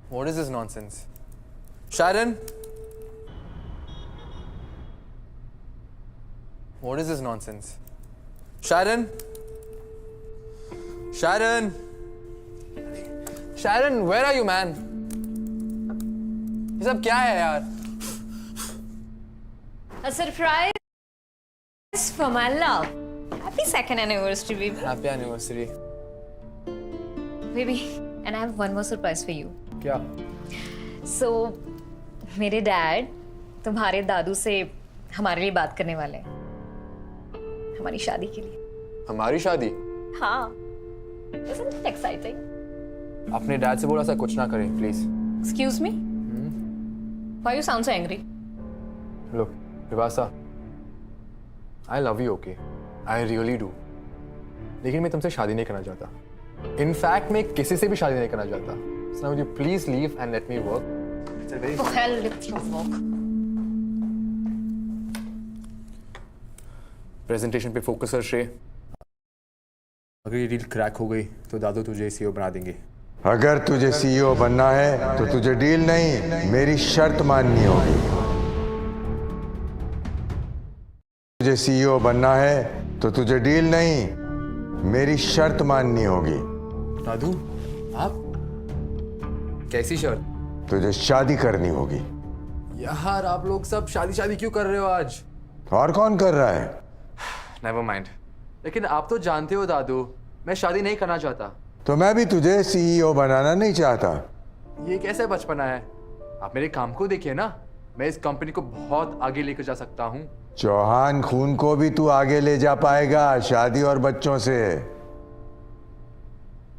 What is this nonsense? Sharon? What is this nonsense? Sharon? Sharon? Sharon, where are you, man? ये सब क्या है यार? A surprise for my love. Happy second anniversary, baby. Happy anniversary. Baby, and I have one more surprise for you. क्या? So, मेरे dad तुम्हारे दादू से हमारे लिए बात करने वाले हैं हमारी शादी के लिए। हमारी शादी? हाँ। Isn't it exciting? अपने डैड से बोला सा कुछ ना करें, please. Excuse me? Why you sound so angry? Look, Vivasa, I love you, okay? I really do. लेकिन मैं तुमसे शादी नहीं करना चाहता. In fact, मैं किसी से भी शादी नहीं करना चाहता. So now would you please leave and let me work? It's a very... Oh, hell with your work. Presentation पे फोकस कर श्रेय. अगर ये डील क्रैक हो गई तो दादू तुझे सीईओ बना देंगे. अगर तुझे सीईओ बनना है तो तुझे डील नहीं, मेरी शर्त माननी होगी. तुझे सीईओ बनना है तो तुझे डील नहीं, मेरी शर्त माननी होगी. दादू, आप कैसी शर्त? तुझे शादी करनी होगी. यार आप लोग सब शादी क्यों कर रहे हो आज? और कौन कर रहा है? Never mind. लेकिन आप तो जानते हो दादू, मैं शादी नहीं करना चाहता. तो मैं भी तुझे सीईओ बनाना नहीं चाहता. ये कैसे बचपना है? आप मेरे काम को देखिए ना, मैं इस कंपनी को बहुत आगे लेकर जा सकता हूँ. चौहान खून को भी तू आगे ले जा पाएगा शादी और बच्चों से.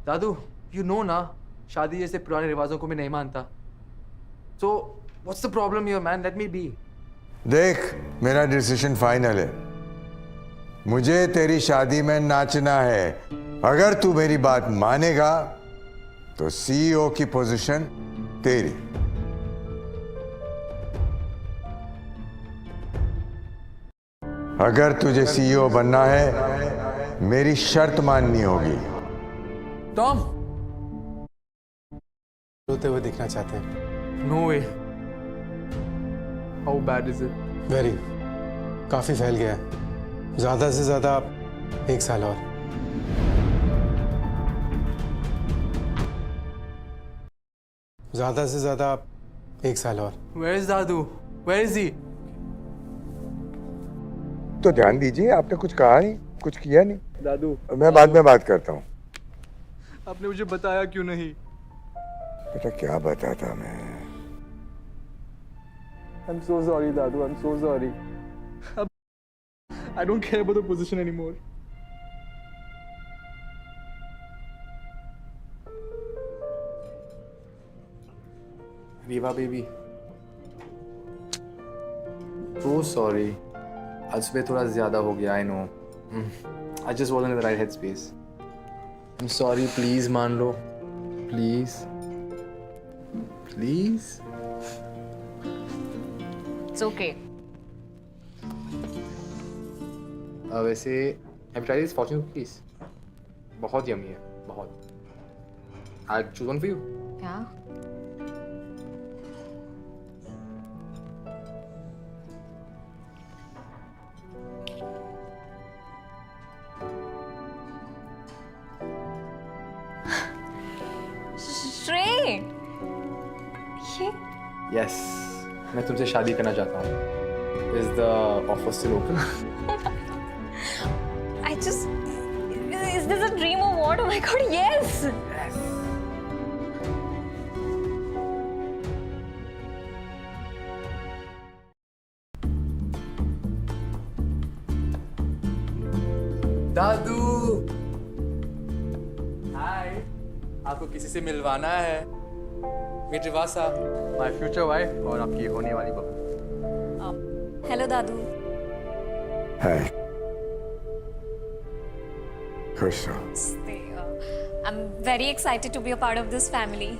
दादू, यू नो ना, शादी जैसे पुराने रिवाजों को मैं नहीं मानता. So what's the problem here man? Let me be. देख, मेरा डिसीजन फाइनल है. मुझे तेरी शादी में नाचना है. अगर तू मेरी बात मानेगा तो सीईओ की पोजीशन तेरी. अगर तुझे सीईओ बनना है, मेरी शर्त माननी होगी. टॉम, रोते हुए दिखना चाहते हैं. No way. How bad is it? Very. काफी फैल गया है. ज्यादा से ज्यादा 1 साल और. ज्यादा से ज्यादा 1 साल और. Where is Dadu? Where is he? तो ध्यान दीजिए, आपने कुछ कहा नहीं, कुछ किया नहीं. दादू, मैं बाद में बात करता हूँ. आपने मुझे बताया क्यों नहीं? बेटा क्या बताता मैं. I'm so sorry, Dadu. I'm so sorry. I don't care about the position anymore. Riva baby. So sorry. आज पे थोड़ा ज़्यादा हो गया. I know. I just wasn't in the right headspace. I'm sorry. Please मान लो. Please. Please. It's okay. वैसे have you tried these fortune cookies? बहुत yummy है, बहुत. I'll choose one for you. क्या? श्रेय, ये Yes, मैं तुमसे शादी करना चाहता हूँ. Is the offer still open? Is this a dream or what? Oh my God, yes! दादू, हाय. आपको किसी से मिलवाना है. मीट रिवासा, माय फ्यूचर वाइफ और आपकी होने वाली बहू. हेलो दादू. हाय. खुश रहो. I'm very excited to be a part of this family.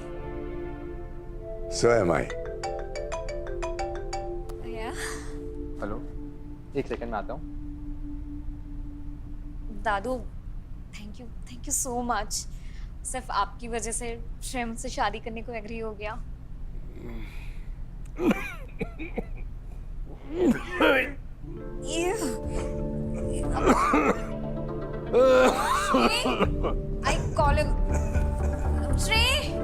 So am I. Yeah. Hello, एक सेकंड में आता हूँ. दादू, thank you so much. सिर्फ आपकी वजह से श्रेय मुझसे शादी करने को एग्री हो गया। I call him श्रेय।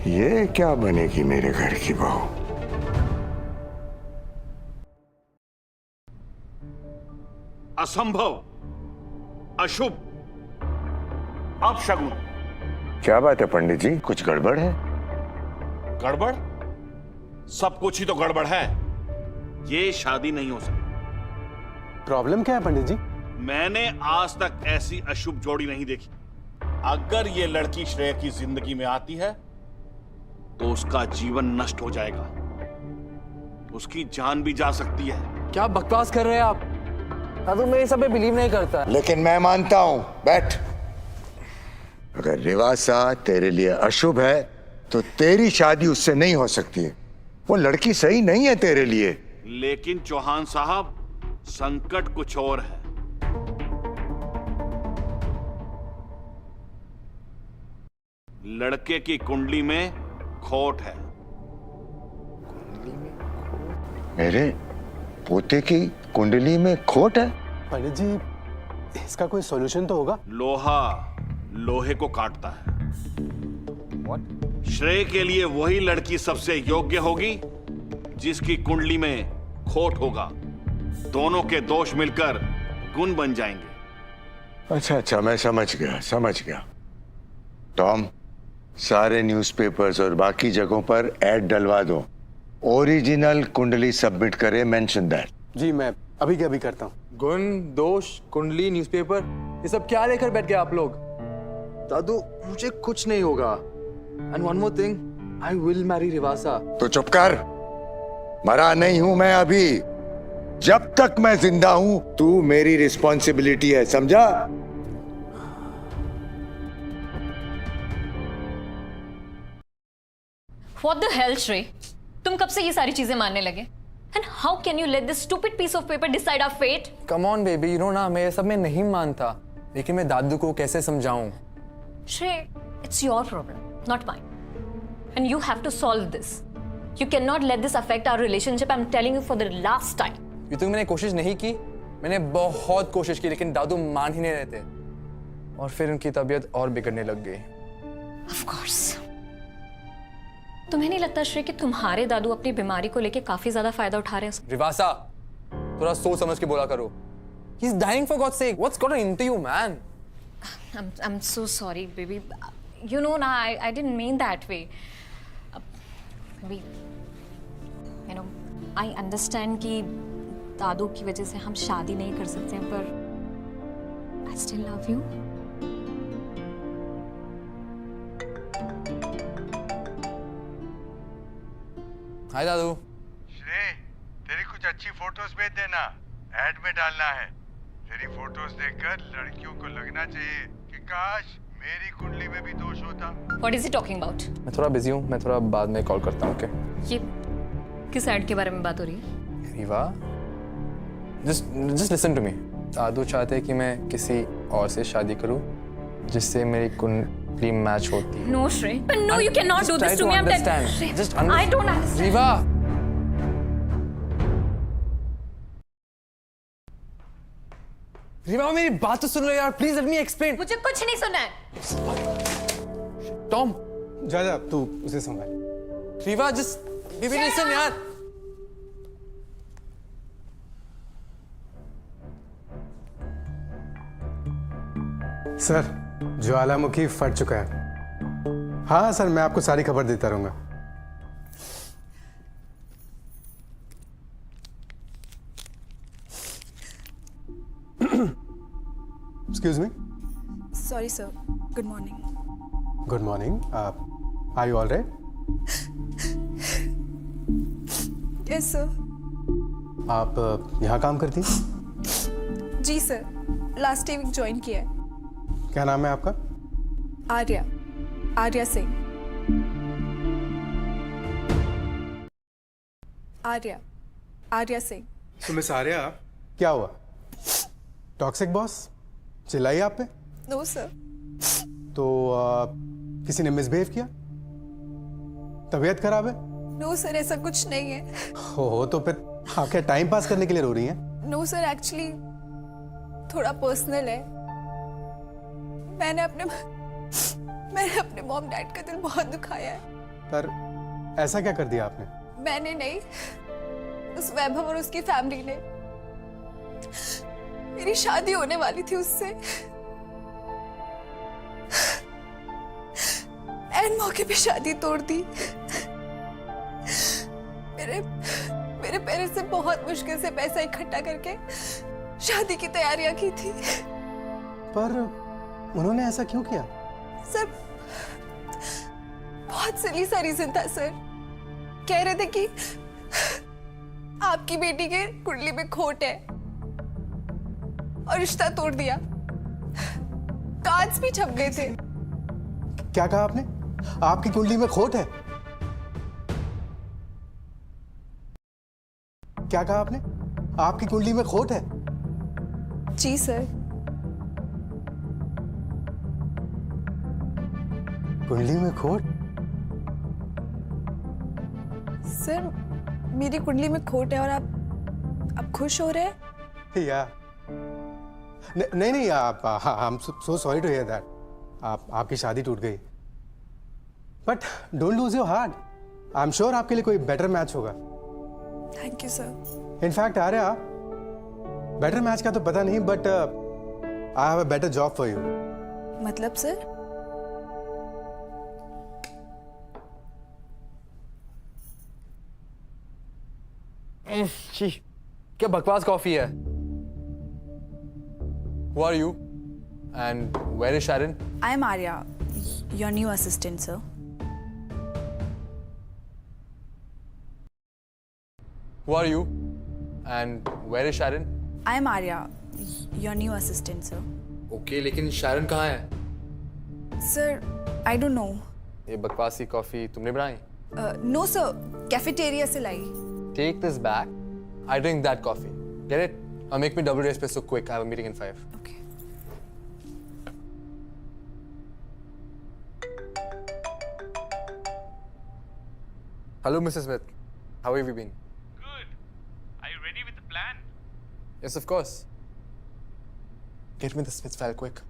ये क्या बनेगी मेरे घर की बहू? असंभव, अशुभ, अपशगुन। क्या बात है पंडित जी, कुछ गड़बड़ है? गड़बड़? सब कुछ ही तो गड़बड़ है। ये शादी नहीं हो सकती। प्रॉब्लम क्या है पंडित जी? मैंने आज तक ऐसी अशुभ जोड़ी नहीं देखी। अगर ये लड़की श्रेय की जिंदगी में आती है तो उसका जीवन नष्ट हो जाएगा, उसकी जान भी जा सकती है। क्या बकवास कर रहे हैं आप? दादू मैं ये सब में बिलीव नहीं करता। लेकिन मैं मानता हूं। बैठ। अगर रिवासा तेरे लिए अशुभ है तो तेरी शादी उससे नहीं हो सकती है। वो लड़की सही नहीं है तेरे लिए। लेकिन चौहान साहब, संकट कुछ और है। लड़के की कुंडली में खोट है। मेरे पोते की कुंडली में खोट है? पंडित जी इसका कोई सॉल्यूशन तो होगा? लोहा लोहे को काटता है। What? श्रेय के लिए वही लड़की सबसे योग्य होगी जिसकी कुंडली में खोट होगा। दोनों के दोष मिलकर गुण बन जाएंगे। अच्छा, मैं समझ गया। टॉम, सारे न्यूज़पेपर्स और बाकी जगहों पर ऐड डलवा दो। ओरिजिनल कुंडली सबमिट करे, मेंशन दैट। जी मैं अभी के अभी करता हूँ। गुण, दोष, कुंडली, न्यूज़पेपर, ये सब क्या लेकर बैठ गए आप लोग? दादू मुझे कुछ नहीं होगा। And one more thing, I will marry Rivasa. तो चुप कर। मरा नहीं हूं मैं अभी। जब तक मैं जिंदा हूं तू मेरी रिस्पॉन्सिबिलिटी है, समझा? What the hell, श्रेय? तुम कब से ये सारी चीजें मानने लगे? And how can you let this stupid piece of paper decide our fate? Come on baby, you know ना मैं ये सब में नहीं मानता, लेकिन मैं दादू को कैसे समझाऊं? श्रेय, it's your problem, not mine. And you have to solve this. You cannot let this affect our relationship. I'm telling you for the last time. ये तो मैंने कोशिश नहीं की। मैंने बहुत कोशिश की, लेकिन दादू मान ही नहीं रहे थे। और फिर उनकी तबीयत और बिगड़ने लग गई। Of course. तुम्हें नहीं लगता श्रेय कि तुम्हारे दादू अपनी बीमारी को लेके काफी ज्यादा फायदा उठा रहे हैं? रिवासा, थोड़ा सोच समझ के बोला करो। He's dying for God's sake. What's gotten into you, man? I'm so sorry, baby. You know, na, I didn't mean that way. You know, I understand कि दादू की वजह से हम शादी नहीं कर सकते हैं, पर I still love you. हाय दादू। श्रेय, तेरी कुछ अच्छी फोटोज भेज देना, ऐड में डालना है। तेरी फोटोज देखकर लड़कियों को लगना चाहिए कि काश मेरी कुंडली में भी दोष होता। What is he talking about? मैं थोड़ा बिजी हूँ, मैं थोड़ा बाद में कॉल करता हूँ, ओके? ये किस ऐड के बारे में बात हो रही है? Rewa, just listen to me. दादू चाहते हैं कि मैं किसी और से शादी करूँ जिससे मेरी कुंडली मैच होती है। No, Shreya. No, you cannot do this to me. I'm understand. Just I don't understand. Rewa, Rewa मेरी बात तो सुन लो यार, प्लीज लेट मी एक्सप्लेन। मुझे कुछ नहीं सुना है। टॉम, जा तू उसे संभाल। रीवा जस्ट बेबी लिसन यार। सर, ज्वालामुखी फट चुका है। हाँ सर, मैं आपको सारी खबर देता रहूंगा। Excuse me. Sorry, sir. Good morning. Good morning. Are you all right? Yes, sir. आप यहाँ काम करती हैं? जी सर, लास्ट वीक ज्वाइन किया है। क्या नाम है आपका? आर्या सिंह। आर्या सिंह। तो मिस आर्या, क्या हुआ? Toxic boss? चिल्लाई आप पे? No sir. तो किसी ने मिसबिहेव किया? तबीयत खराब है? नो सर, ऐसा कुछ नहीं है। हो तो फिर आप क्या टाइम पास करने के लिए रो रही हैं? नो सर, एक्चुअली थोड़ा पर्सनल है। मैंने अपने मॉम डैड का दिल बहुत दुखाया है। पर ऐसा क्या कर दिया आपने? मैंने नहीं, उस वैभव और उसकी फैमिली ने। मेरी शादी होने वाली थी उससे, एंड मौके पे शादी तोड़ दी। मेरे पेरेंट्स ने बहुत मुश्किल से पैसा इकट्ठा करके शादी की तैयारियां की थी। पर उन्होंने ऐसा क्यों किया? सर, बहुत सिली सा रीजन था सर। कह रहे थे कि आपकी बेटी के कुंडली में खोट है और रिश्ता तोड़ दिया। कार्ड्स भी छप गए थे। क्या कहा आपने? आपकी कुंडली में खोट है? क्या कहा आपने? आपकी कुंडली में खोट है? जी सर। कुंडली में खोट? सर, मेरी कुंडली में खोट है और आप खुश हो रहे हैं? या नहीं, आप I'm so sorry to hear that. आपकी शादी टूट गई। But don't lose your heart. I am sure आपके लिए कोई बेटर मैच होगा। Thank you sir. In fact Arya, better match का तो पता नहीं, but I have a better job for you. मतलब सर? छी, क्या बकवास कॉफी है। Who are you? And where is Sharon? I am Arya, your new assistant, sir. Who are you? And where is Sharon? I am Arya, your new assistant, sir. Okay, लेकिन Sharon कहाँ है? Sir, I don't know. ये बकवासी coffee तुमने बनाई? No, sir. Cafeteria से लाई। Take this back. I drink that coffee. Get it? Make me double espresso quick. I have a meeting in 5. Okay. Hello, Mrs. Smith. How have you been? Good. Are you ready with the plan? Yes, of course. Get me the Smith file quick.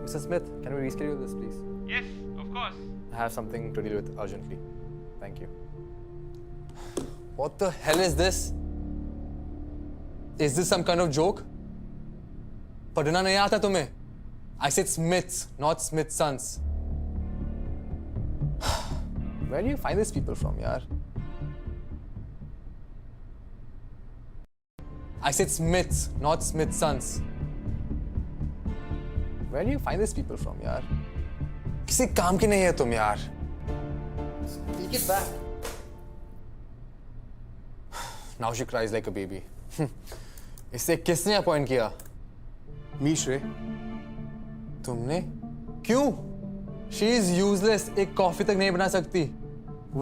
Mrs. Smith, can we reschedule this, please? Yes, of course. I have something to deal with urgently. Thank you. What the hell is this? Is this some kind of joke? पढ़ना नहीं आता तुम्हें? I said Smiths, not Smith's Sons. Where do you find these people from, yaar? I said Smiths, not Smith's Sons. Where do you find these people from, yaar? किसी काम की नहीं है तुम यार। Take it back. Now she cries like a baby. इसे किसने appoint किया? मी श्रे। तुमने? क्यों? She is useless. एक कॉफी तक नहीं बना सकती।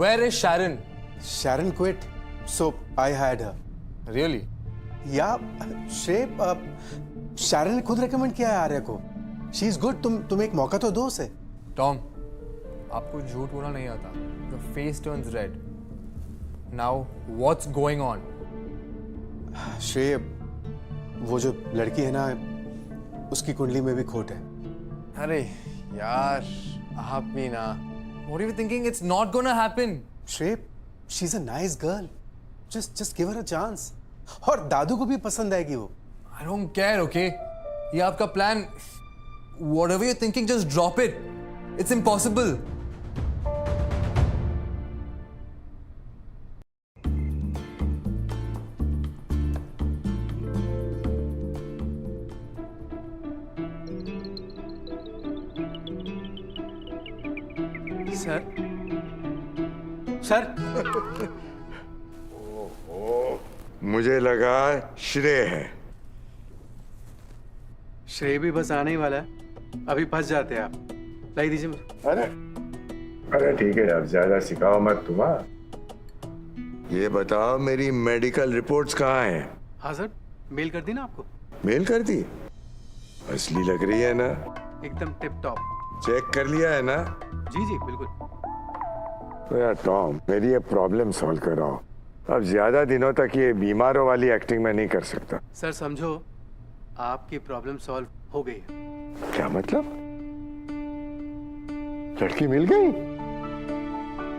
Where is Sharon? Sharon quit, so I hired her. Really? या श्रे, Sharon ने खुद रेकमेंड किया है आर्या को। She is good. तुम एक मौका तो दो उसे। Tom, आपको झूठ बोलना नहीं आता। Your face turns red. Now, what's going on? श्रेय, वो जो लड़की है ना, उसकी कुंडली में भी खोट है। अरे यार, आप भी ना। What are you thinking? It's not gonna happen. श्रेय, she's a nice girl. Just give her a chance. और दादू को भी पसंद आएगी वो। I don't care, okay? ये आपका plan, whatever you're thinking, just drop it. It's impossible. Sir, मुझे लगा श्रेय है। श्रेय भी बस आने ही वाला है। अभी फंस जाते हैं आप। लाई दीजिए मुझे। अरे ठीक है, अब ज्यादा सिखाओ मत तुम। ये बताओ, मेरी मेडिकल रिपोर्ट्स कहाँ हैं? हाँ सर, मेल कर दी ना आपको? मेल कर दी? असली लग रही है ना? एकदम टिप टॉप। चेक कर लिया है ना? जी जी बिल्कुल। तो यार टॉम, मेरी ये प्रॉब्लम सॉल्व कराओ। अब ज्यादा दिनों तक ये बीमारों वाली एक्टिंग मैं नहीं कर सकता। सर समझो, आपकी प्रॉब्लम सॉल्व हो गई है। क्या मतलब? लड़की मिल गई?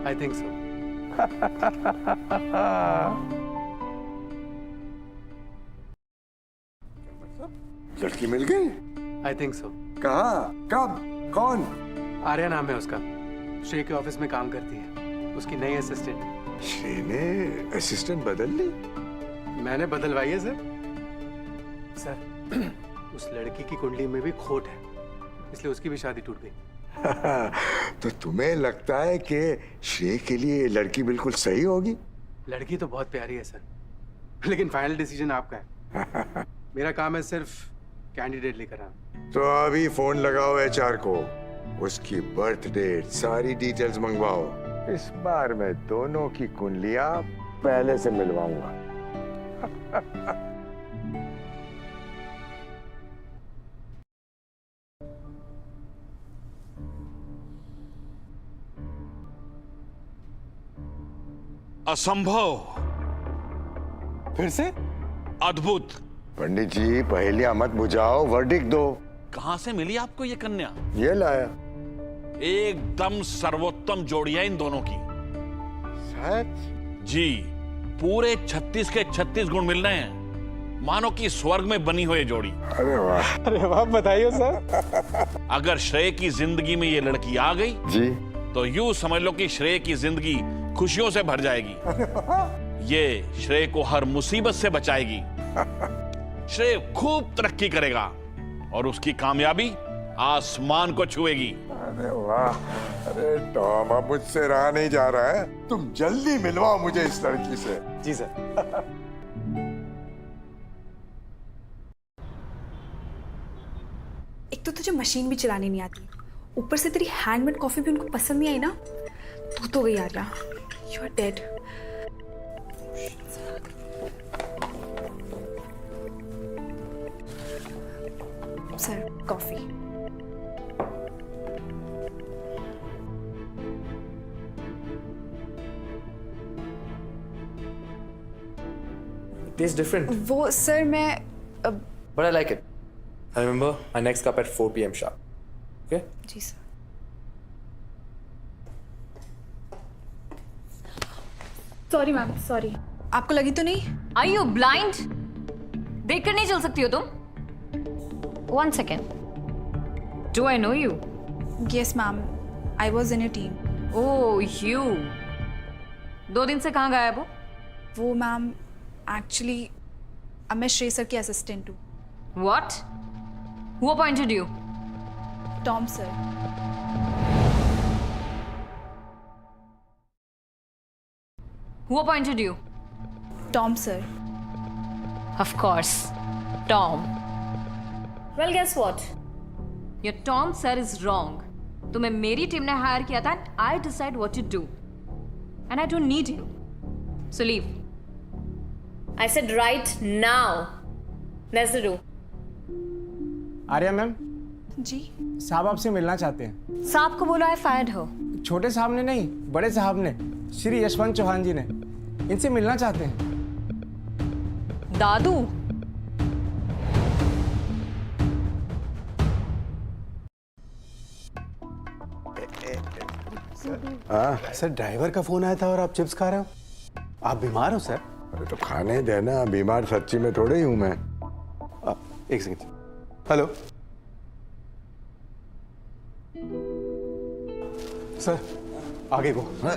I think so. लड़की मिल गई? I think so. कहाँ? कब? कौन? आर्या नाम है उसका, श्रेय के ऑफिस में काम करती है, उसकी नई असिस्टेंट। श्रेय ने असिस्टेंट बदल ली? मैंने बदलवाई है सर। सर उस लड़की की कुंडली में भी खोट है, इसलिए उसकी भी शादी टूट गई। तो तुम्हें लगता है कि श्रेय के लिए लड़की बिल्कुल सही होगी? लड़की तो बहुत प्यारी है सर, लेकिन फाइनल डिसीजन आपका है। मेरा काम है सिर्फ कैंडिडेट लेकर आना। तो अभी फोन लगाओ एचआर को, उसकी बर्थ डेट सारी डिटेल्स मंगवाओ। इस बार मैं दोनों की कुंडलियां पहले से मिलवाऊंगा। असंभव, फिर से? अद्भुत। पंडित जी पहेलियां मत बुझाओ, वर्डिक्ट दो। कहां से मिली आपको ये कन्या? ये लाया। एकदम सर्वोत्तम जोड़ी है इन दोनों की। सच? जी, पूरे 36 के 36 गुण मिल रहे हैं, मानो कि स्वर्ग में बनी हुई जोड़ी। अरे वाह। अरे वाह, बताइए सर। अगर श्रेय की जिंदगी में ये लड़की आ गई जी, तो यूं समझ लो कि श्रेय की जिंदगी खुशियों से भर जाएगी। ये श्रेय को हर मुसीबत से बचाएगी। श्रेय खूब तरक्की करेगा और उसकी कामयाबी आसमान को छुएगी। अरे वाह। अरे टॉम, अब मुझसे रहा नहीं जा रहा है, तुम जल्दी मिलवाओ मुझे इस लड़की से। जी सर। एक तो तुझे मशीन भी चलानी नहीं आती, ऊपर से तेरी हैंडमेड कॉफी भी उनको पसंद नहीं आई ना, तो गई Arya. You are dead. Sir, coffee. Tastes different, वो सर मैं but I like it. I remember my next cup at 4 p.m. sharp. Okay? Ji sir. Sorry ma'am, sorry. आपको लगी तो नहीं? Are you blind? देख कर नहीं चल सकती हो तुम? One second. Do I know you? Yes ma'am, I was in your team. Oh, you. 2 दिन से कहाँ गायब हो? वो मैम एक्चुअली अब मैं श्रेय सर की असिस्टेंट हूँ। What? Who appointed you? Tom sir. Who appointed you? Tom sir. Of course, Tom. Well, guess what? Your Tom sir is wrong. तुम्हें मेरी टीम ने हायर किया था and I decide what to do. And I don't need you. So leave. I said right now. That's the rule. Arya ma'am, ji साहब आपसे मिलना चाहते हैं। साहब को बोलो I fired her. छोटे साहब ने नहीं, बड़े साहब ने, श्री यशवंत चौहान जी ने, इनसे मिलना चाहते हैं। दादू. सर ड्राइवर का फोन आया था और आप चिप्स खा रहे हो? आप बीमार हो सर? अरे तो खाने देना, बीमार सच्ची में थोड़े ही हूं मैं। एक सेकंड। हेलो सर, आगे को। हाँ?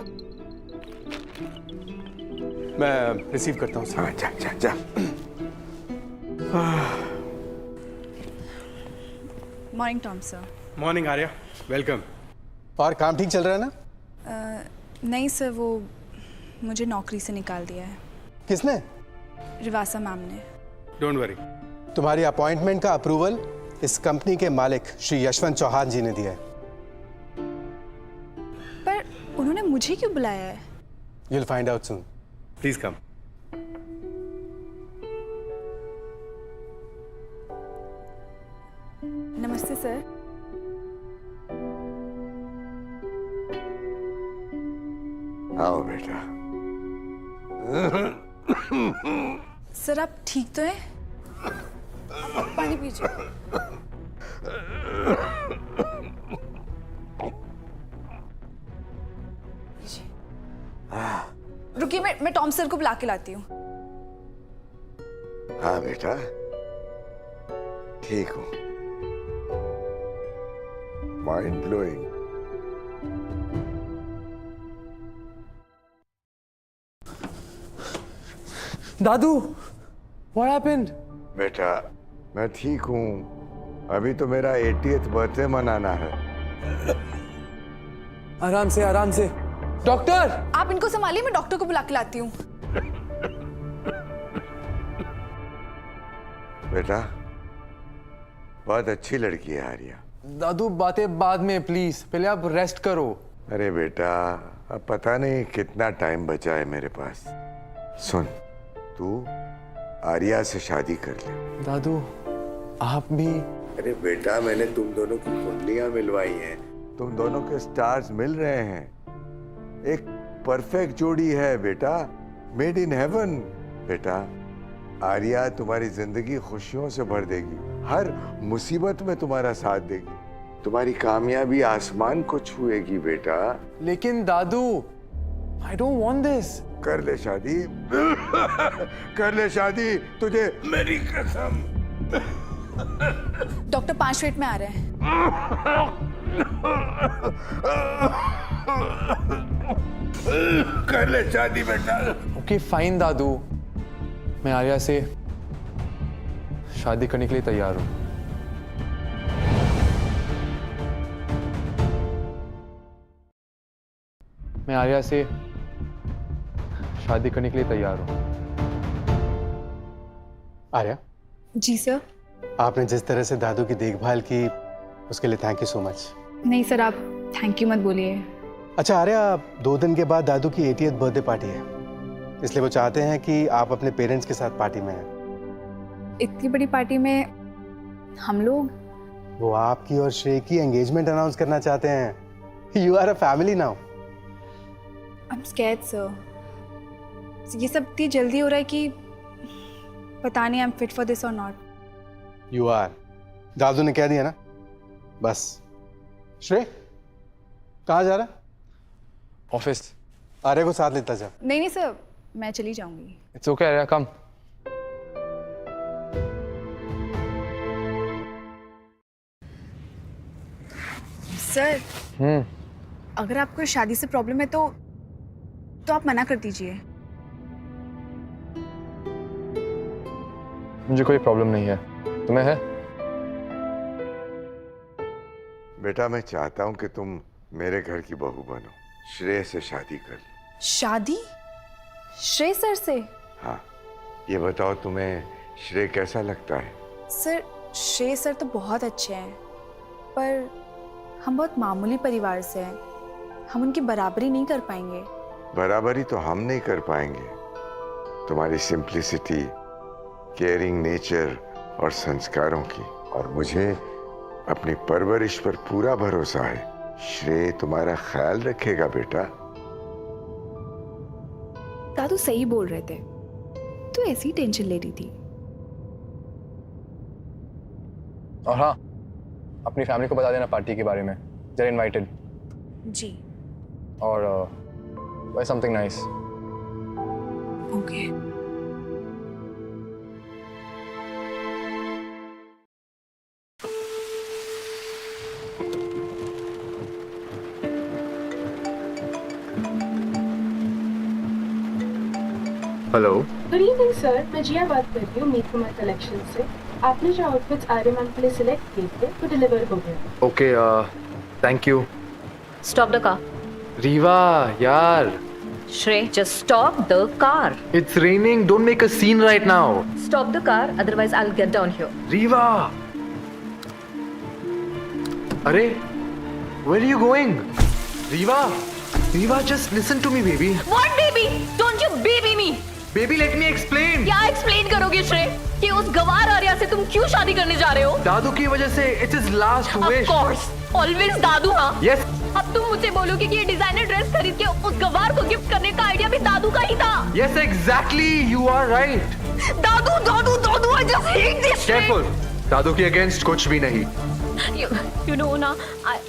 मैं रिसीव करता हूँ सर। हाँ, जा जा जा। Morning Tom sir. Morning Arya, welcome. और काम ठीक चल रहा है ना? नहीं सर, वो मुझे नौकरी से निकाल दिया है। किसने? रिवासा मैम ने। डोंट वरी, तुम्हारी अपॉइंटमेंट का अप्रूवल इस कंपनी के मालिक श्री यशवंत चौहान जी ने दिया है। पर उन्होंने मुझे क्यों बुलाया है? You'll find out soon. Please come. नमस्ते सर। आओ बेटा। सर आप ठीक तो हैं? आप पानी पीजिए। रुकिए, मैं टॉम सर को बुला के लाती हूँ। हाँ बेटा, ठीक हूँ। Mind blowing. Dadu, what happened? बेटा मैं ठीक हूँ। अभी तो मेरा 80th बर्थडे मनाना है। आराम से, आराम से। डॉक्टर! आप इनको संभालिए, मैं डॉक्टर को बुला के लाती हूँ। बेटा बहुत अच्छी लड़की है आर्या। दादू बातें बाद में प्लीज, पहले आप रेस्ट करो। अरे बेटा अब पता नहीं कितना टाइम बचा है मेरे पास। सुन, तू आर्या से शादी कर ले। दादू आप भी। अरे बेटा मैंने तुम दोनों की कुंडलियां मिलवाई हैं, तुम दोनों के स्टार्स मिल रहे हैं। एक परफेक्ट जोड़ी है बेटा, मेड इन हेवन। बेटा आर्या तुम्हारी जिंदगी खुशियों से भर देगी, हर मुसीबत में तुम्हारा साथ देगी, तुम्हारी कामयाबी आसमान को छुएगी बेटा। लेकिन दादू, आई डोंट वांट दिस। कर ले शादी कर ले शादी, तुझे मेरी कसम। डॉक्टर 5 मिनट में आ रहे हैं। कर ले शादी बेटा। ओके फाइन दादू, मैं आर्या से शादी करने के लिए तैयार हूं। मैं आर्या से शादी करने के लिए तैयार हूं। आर्या, जी सर। आपने जिस तरह से दादू की देखभाल की उसके लिए थैंक यू सो मच। नहीं सर, आप थैंक यू मत बोलिए। अच्छा आर्या, 2 दिन के बाद दादू की 80th बर्थडे पार्टी है, इसलिए वो चाहते हैं कि आप अपने पेरेंट्स के साथ पार्टी में हैं। इतनी बड़ी पार्टी में हम लोग? वो आपकी और श्रेय की एंगेजमेंट अनाउंस करना चाहते हैं। You are a family now. I am scared sir. ये सब इतनी जल्दी हो रहा है कि पता नहीं I am fit for this और नॉट। You are. दादू ने कह दिया ना, बस। श्रेय कहाँ जा रहा है? ऑफिस। आर्या को साथ लेता जा। नहीं नहीं सर, मैं चली जाऊंगी। It's okay Arya, come. Sir अगर आपको शादी से प्रॉब्लम है तो आप मना कर दीजिए। मुझे कोई प्रॉब्लम नहीं है, तुम्हें है? बेटा मैं चाहता हूं कि तुम मेरे घर की बहू बनो, श्रेय से शादी कर लो। शादी श्रेय सर से? हाँ, ये बताओ तुम्हें श्रेय कैसा लगता है? सर श्रेय सर तो बहुत अच्छे हैं, पर हम बहुत मामूली परिवार से हैं, हम उनकी बराबरी नहीं कर पाएंगे। बराबरी तो हम नहीं कर पाएंगे। तुम्हारी सिंप्लिसिटी, केयरिंग नेचर और संस्कारों की, और मुझे अपनी परवरिश पर पूरा भरोसा है। श्रेय तुम्हारा ख्याल रखेगा बेटा। दादू सही बोल रहे थे, तू ऐसी टेंशन ले रही थी। और हाँ, अपनी फैमिली को बता देना पार्टी के बारे में, they're invited। जी और buy something nice। Okay. Hello. Good evening sir, मैं जिया बात कर रही हूँ मीत कुमार कलेक्शन से। आपने जो आउटफिट्स आर्या मैम के लिए सिलेक्ट किए थे वो डिलीवर हो गए। Okay, thank you. Stop the car. Rewa यार, Shrey, just stop the car. it's raining, don't make a scene right now। Stop the car, otherwise I'll get down here. Rewa, अरे where are you going? Rewa, Rewa, just listen to me baby। What baby? Don't you baby me. Baby let me explain. क्या explain करोगे श्रेय कि उस गवार आर्या से तुम क्यों शादी करने जा रहे हो? दादू की वजह से it is last wish. Of course, always दादू। हाँ यस। अब तुम मुझे बोलोगे कि ये डिजाइनर ड्रेस खरीद के उस गवार को गिफ्ट करने का आइडिया भी दादू का ही था। Yes exactly, you are right. दादू दादू दादू, I just hate this. Careful, दादू के अगेंस्ट कुछ भी नहीं। You know ना,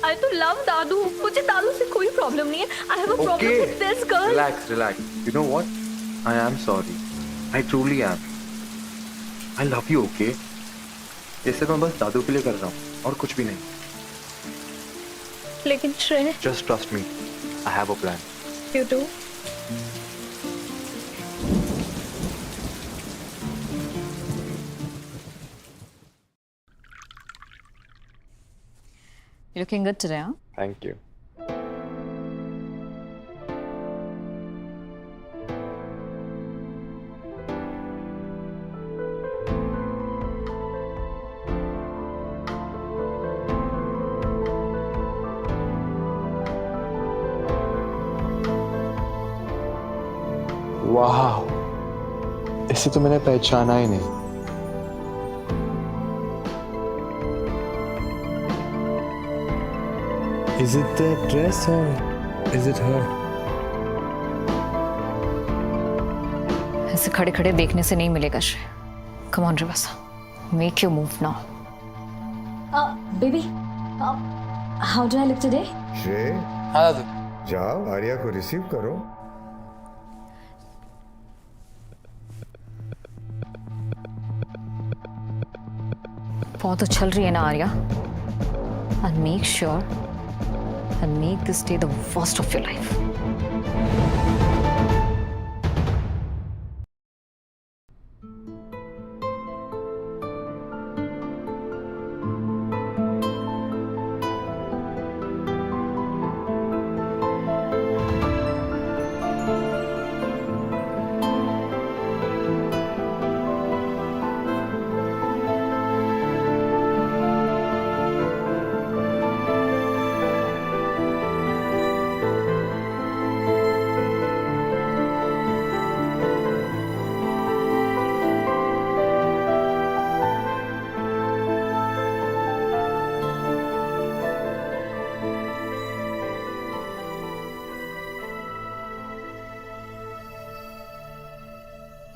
I तो love दादू। मुझे दादू से कोई प्रॉब्लम नहीं है। I have a problem with this girl. Relax, relax. You know what? I am sorry. I truly am. I love you, okay? ये सिर्फ मैं बस दादू के लिए कर रहा हूँ और कुछ भी नहीं। लेकिन श्रेय, Just trust me. I have a plan. you do? You're looking good today, huh? Thank you. वाह, इसे तो मैंने पहचाना ही नहीं। Is it the dress or is it her? ऐसे खड़े खड़े देखने से नहीं मिलेगा श्रेय। Come on Rivasa, make your move now. Baby, how do I look today? श्रेय, हाँ दादू। जाओ आर्या को रिसीव करो। बहुत उछल रही है ना Arya. I'll make sure I'll make this day the worst of your life.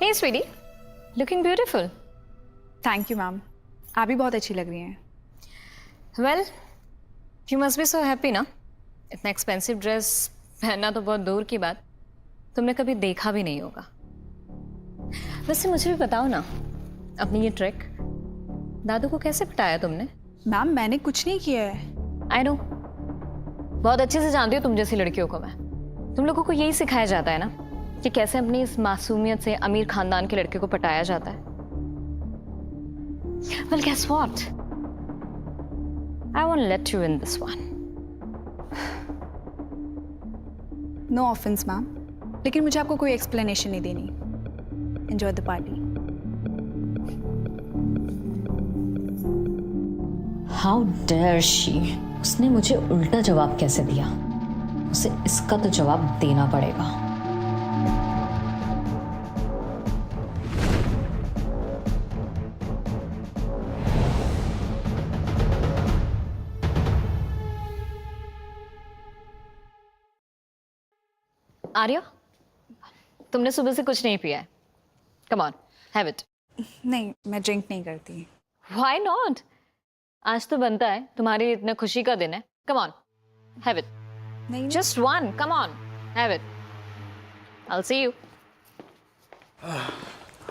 Hey sweetie, looking beautiful. Thank you ma'am, आप भी बहुत अच्छी लग रही हैं। Well, you must be so happy ना? इतना एक्सपेंसिव ड्रेस पहनना तो बहुत दूर की बात, तुमने कभी देखा भी नहीं होगा। वैसे मुझे भी बताओ ना, अपनी ये ट्रिक दादू को कैसे पटाया तुमने? मैम मैंने कुछ नहीं किया है। आई नो, बहुत अच्छे से जानती हो तुम जैसी लड़कियों को मैं। तुम लोगों को यही सिखाया जाता है ना कि कैसे अपनी इस मासूमियत से अमीर खानदान के लड़के को पटाया जाता है। Well, guess what? I won't let you win this one. No offence ma'am, लेकिन मुझे आपको कोई एक्सप्लेनेशन नहीं देनी। Enjoy the party. How dare she? उसने मुझे उल्टा जवाब कैसे दिया? उसे इसका तो जवाब देना पड़ेगा। आर्या, तुमने सुबह से कुछ नहीं पिया है। Come on, have it. नहीं, मैं ड्रिंक नहीं करती। Why not? आज तो बनता है, तुम्हारे लिए इतना खुशी का दिन है। Come on, have it. नहीं, Just one, come on, have it. I'll see you.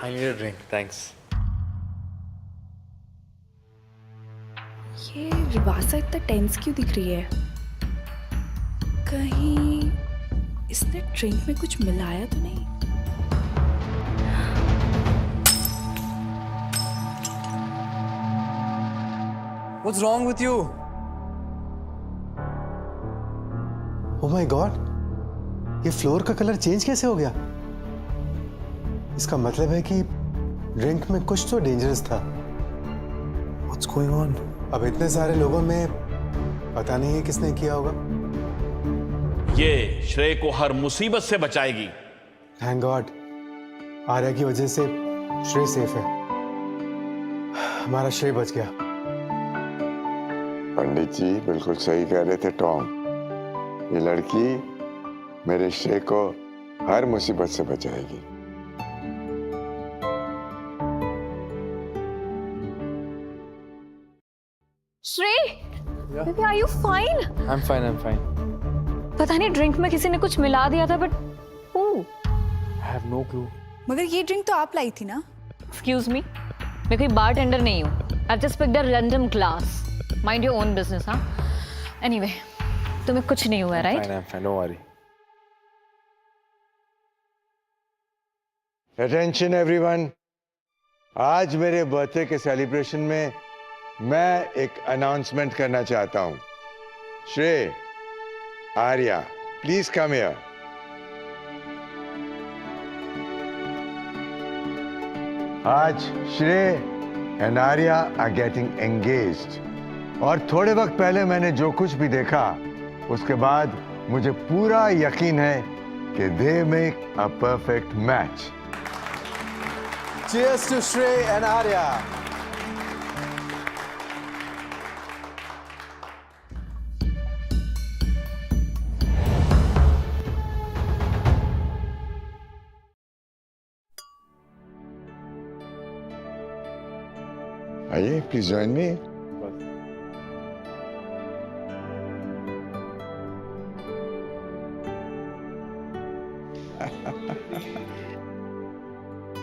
I need a drink, thanks. ये रिवासा इतना टेंस क्यों दिख रही है? कहीं इसने ड्रिंक में कुछ मिलाया तो नहीं? What's wrong with you? Oh my God, ये फ्लोर का कलर चेंज कैसे हो गया? इसका मतलब है कि ड्रिंक में कुछ तो डेंजरस था। What's going on? अब इतने सारे लोगों में पता नहीं है किसने किया होगा। ये श्रेय को हर मुसीबत से बचाएगी। Thank God. आर्या की वजह से श्रेय सेफ है, हमारा श्रेय बच गया। पंडित जी बिल्कुल सही कह रहे थे टॉम। ये लड़की मेरे श्रेय को हर मुसीबत से बचाएगी। Shrey, baby are you fine? I am fine. पता नहीं ड्रिंक में किसी ने कुछ मिला दिया था, but I have no clue. मगर ये ड्रिंक तो आप लाई थी ना? एक्सक्यूज मी, मैं कोई बारटेंडर नहीं हूँ। I just picked a random glass. Mind your own business, हाँ? एनीवे, तुम्हें कुछ नहीं हुआ, right? I am fine, don't worry. Attention everyone, आज मेरे बर्थडे के सेलिब्रेशन में मैं एक अनाउंसमेंट करना चाहता हूं। श्रेय, आर्या, प्लीज कम हियर। आज Shrey and Arya are getting engaged, और थोड़े वक्त पहले मैंने जो कुछ भी देखा उसके बाद मुझे पूरा यकीन है कि they make a perfect match. Cheers to Shrey and Arya. आइए, please join me.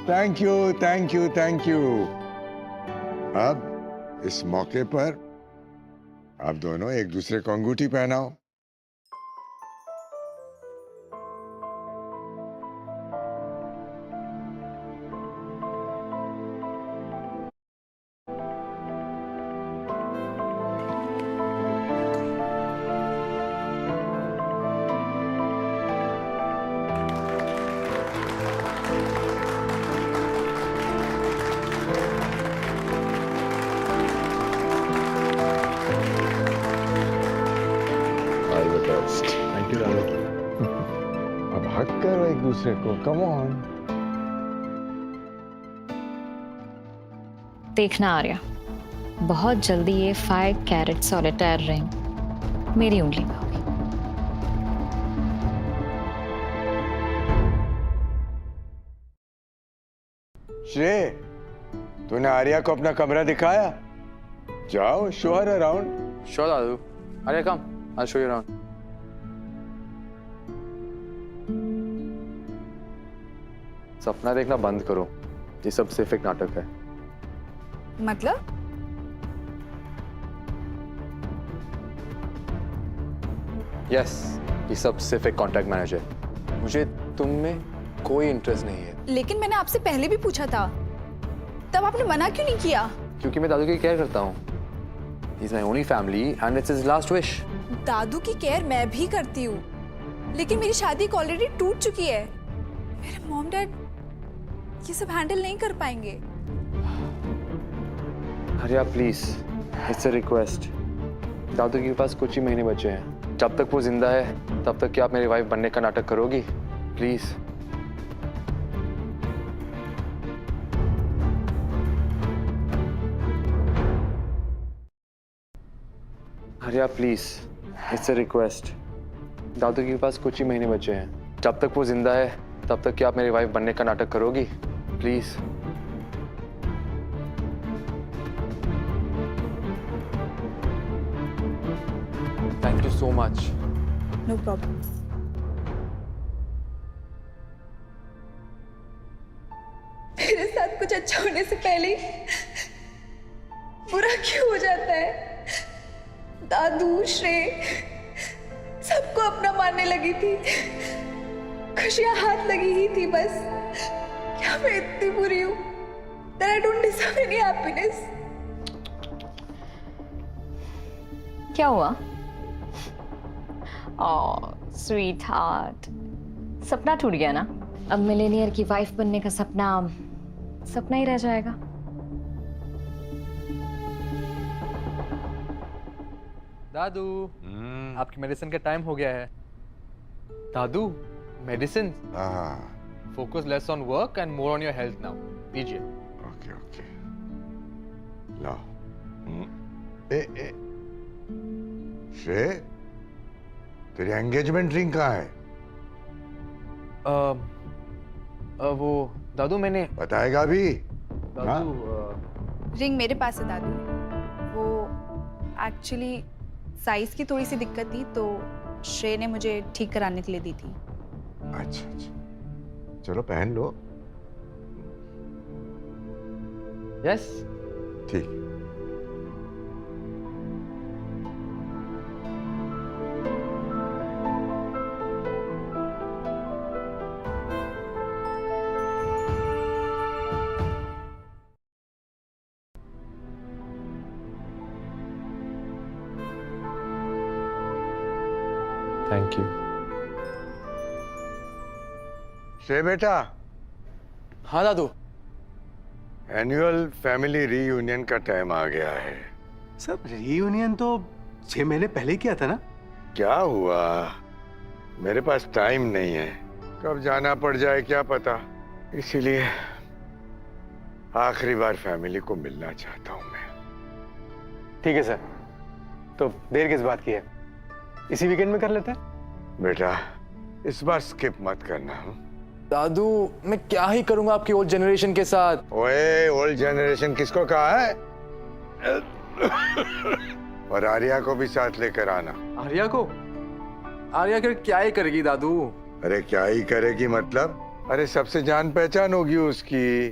Thank you, thank you, thank you. अब इस मौके पर आप दोनों एक दूसरे को अंगूठी पहनाओ। Thank you Rahul. अब हक करो एक दूसरे को, कम ऑन। देखना आर्या, बहुत जल्दी ये 5 कैरेट सॉलिटायर रिंग मेरी उंगली में होगी। श्रेय, तूने आर्या को अपना कमरा दिखाया? जाओ, show her around. Sure Dadu. Arya come, I show you around. सपना देखना बंद करो, ये सब सिर्फ एक नाटक है। मतलब? यस, ये सब सिर्फ एक कॉन्ट्रैक्ट मैनेजर। मुझे तुम में कोई इंटरेस्ट नहीं है। लेकिन मैंने आपसे पहले भी पूछा था, तब आपने मना क्यों नहीं किया? क्योंकि मैं दादू की केयर करता हूँ। He's my only family and it's his last wish. दादू की केयर मैं भी करती हूँ, लेकिन मेरी शादी ऑलरेडी टूट चुकी है। मेरे मॉम डैड ये सब हैंडल नहीं कर पाएंगे। Arya please, it's a request. दादू के पास कुछ ही महीने बचे हैं। जब तक वो जिंदा है तब तक क्या आप मेरी वाइफ बनने का नाटक करोगी? Please. Arya please, it's a request. दादू के पास कुछ ही महीने बचे हैं। जब तक वो जिंदा है तब तक क्या आप मेरी वाइफ बनने का नाटक करोगी? Please. Thank you so much. No problem. मेरे साथ कुछ अच्छा होने से पहले ही बुरा क्यों हो जाता है? दादू, श्रेय सबको अपना मानने लगी थी, खुशियां हाथ लगी ही थी बस। क्या मैं इतनी बुरी हूं? That I don't deserve any happiness. क्या हुआ? ओह स्वीट हार्ट, सपना टूट गया ना? अब मिलेनियर की वाइफ बनने का सपना सपना ही रह जाएगा। दादू, आपकी मेडिसिन का टाइम हो गया है। दादू, मेडिसिन? हाँ, Focus less on work and more on your health now. लीजिए. ओके ओके लाओ. ए श्रेय, तेरी एंगेजमेंट रिंग कहाँ है? वो दादू मैंने बताएगा भी? दादू रिंग मेरे पास है दादू. वो एक्चुअली साइज की थोड़ी सी दिक्कत थी तो श्रेय ने मुझे ठीक कराने के लिए दी थी. अच्छा अच्छा, चलो पहन लो. यस. ठीक. Thank you. श्रेय बेटा, हाँ दादू. एनुअल फैमिली रीयूनियन का टाइम आ गया है. सर रीयूनियन तो 6 महीने पहले ही किया था ना. क्या हुआ? मेरे पास टाइम नहीं है. कब जाना पड़ जाए क्या पता. इसीलिए आखिरी बार फैमिली को मिलना चाहता हूं मैं. ठीक है सर, तो देर किस बात की है, इसी वीकेंड में कर लेते हैं. बेटा इस बार स्किप मत करना. दादू मैं क्या ही करूंगा आपकी ओल्ड जनरेशन के साथ. ओए, ओल्ड जनरेशन किसको कहा है? और आर्या को भी साथ लेकर आना. आर्या को? आर्या कर क्या ही करेगी दादू? अरे क्या ही करेगी मतलब? अरे सबसे जान पहचान होगी उसकी.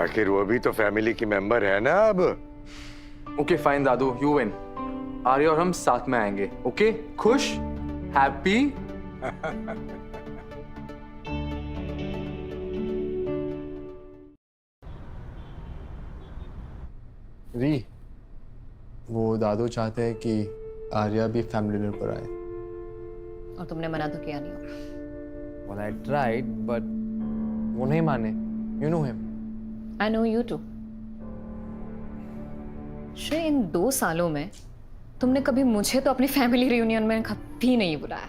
आखिर वो भी तो फैमिली की मेंबर है ना अब. Okay fine Dadu, you win. Arya और हम साथ में आएंगे. ओके, खुश, हैप्पी. री, वो दादू चाहते हैं कि आर्या भी फैमिली डिनर पर आए. और तुमने मना तो किया नहीं होगा. Well, I tried, but वो नहीं माने. You know him. I know you too. श्रेय, इन 2 सालों में तुमने कभी मुझे तो अपनी फैमिली रियूनियन में कभी नहीं बुलाया.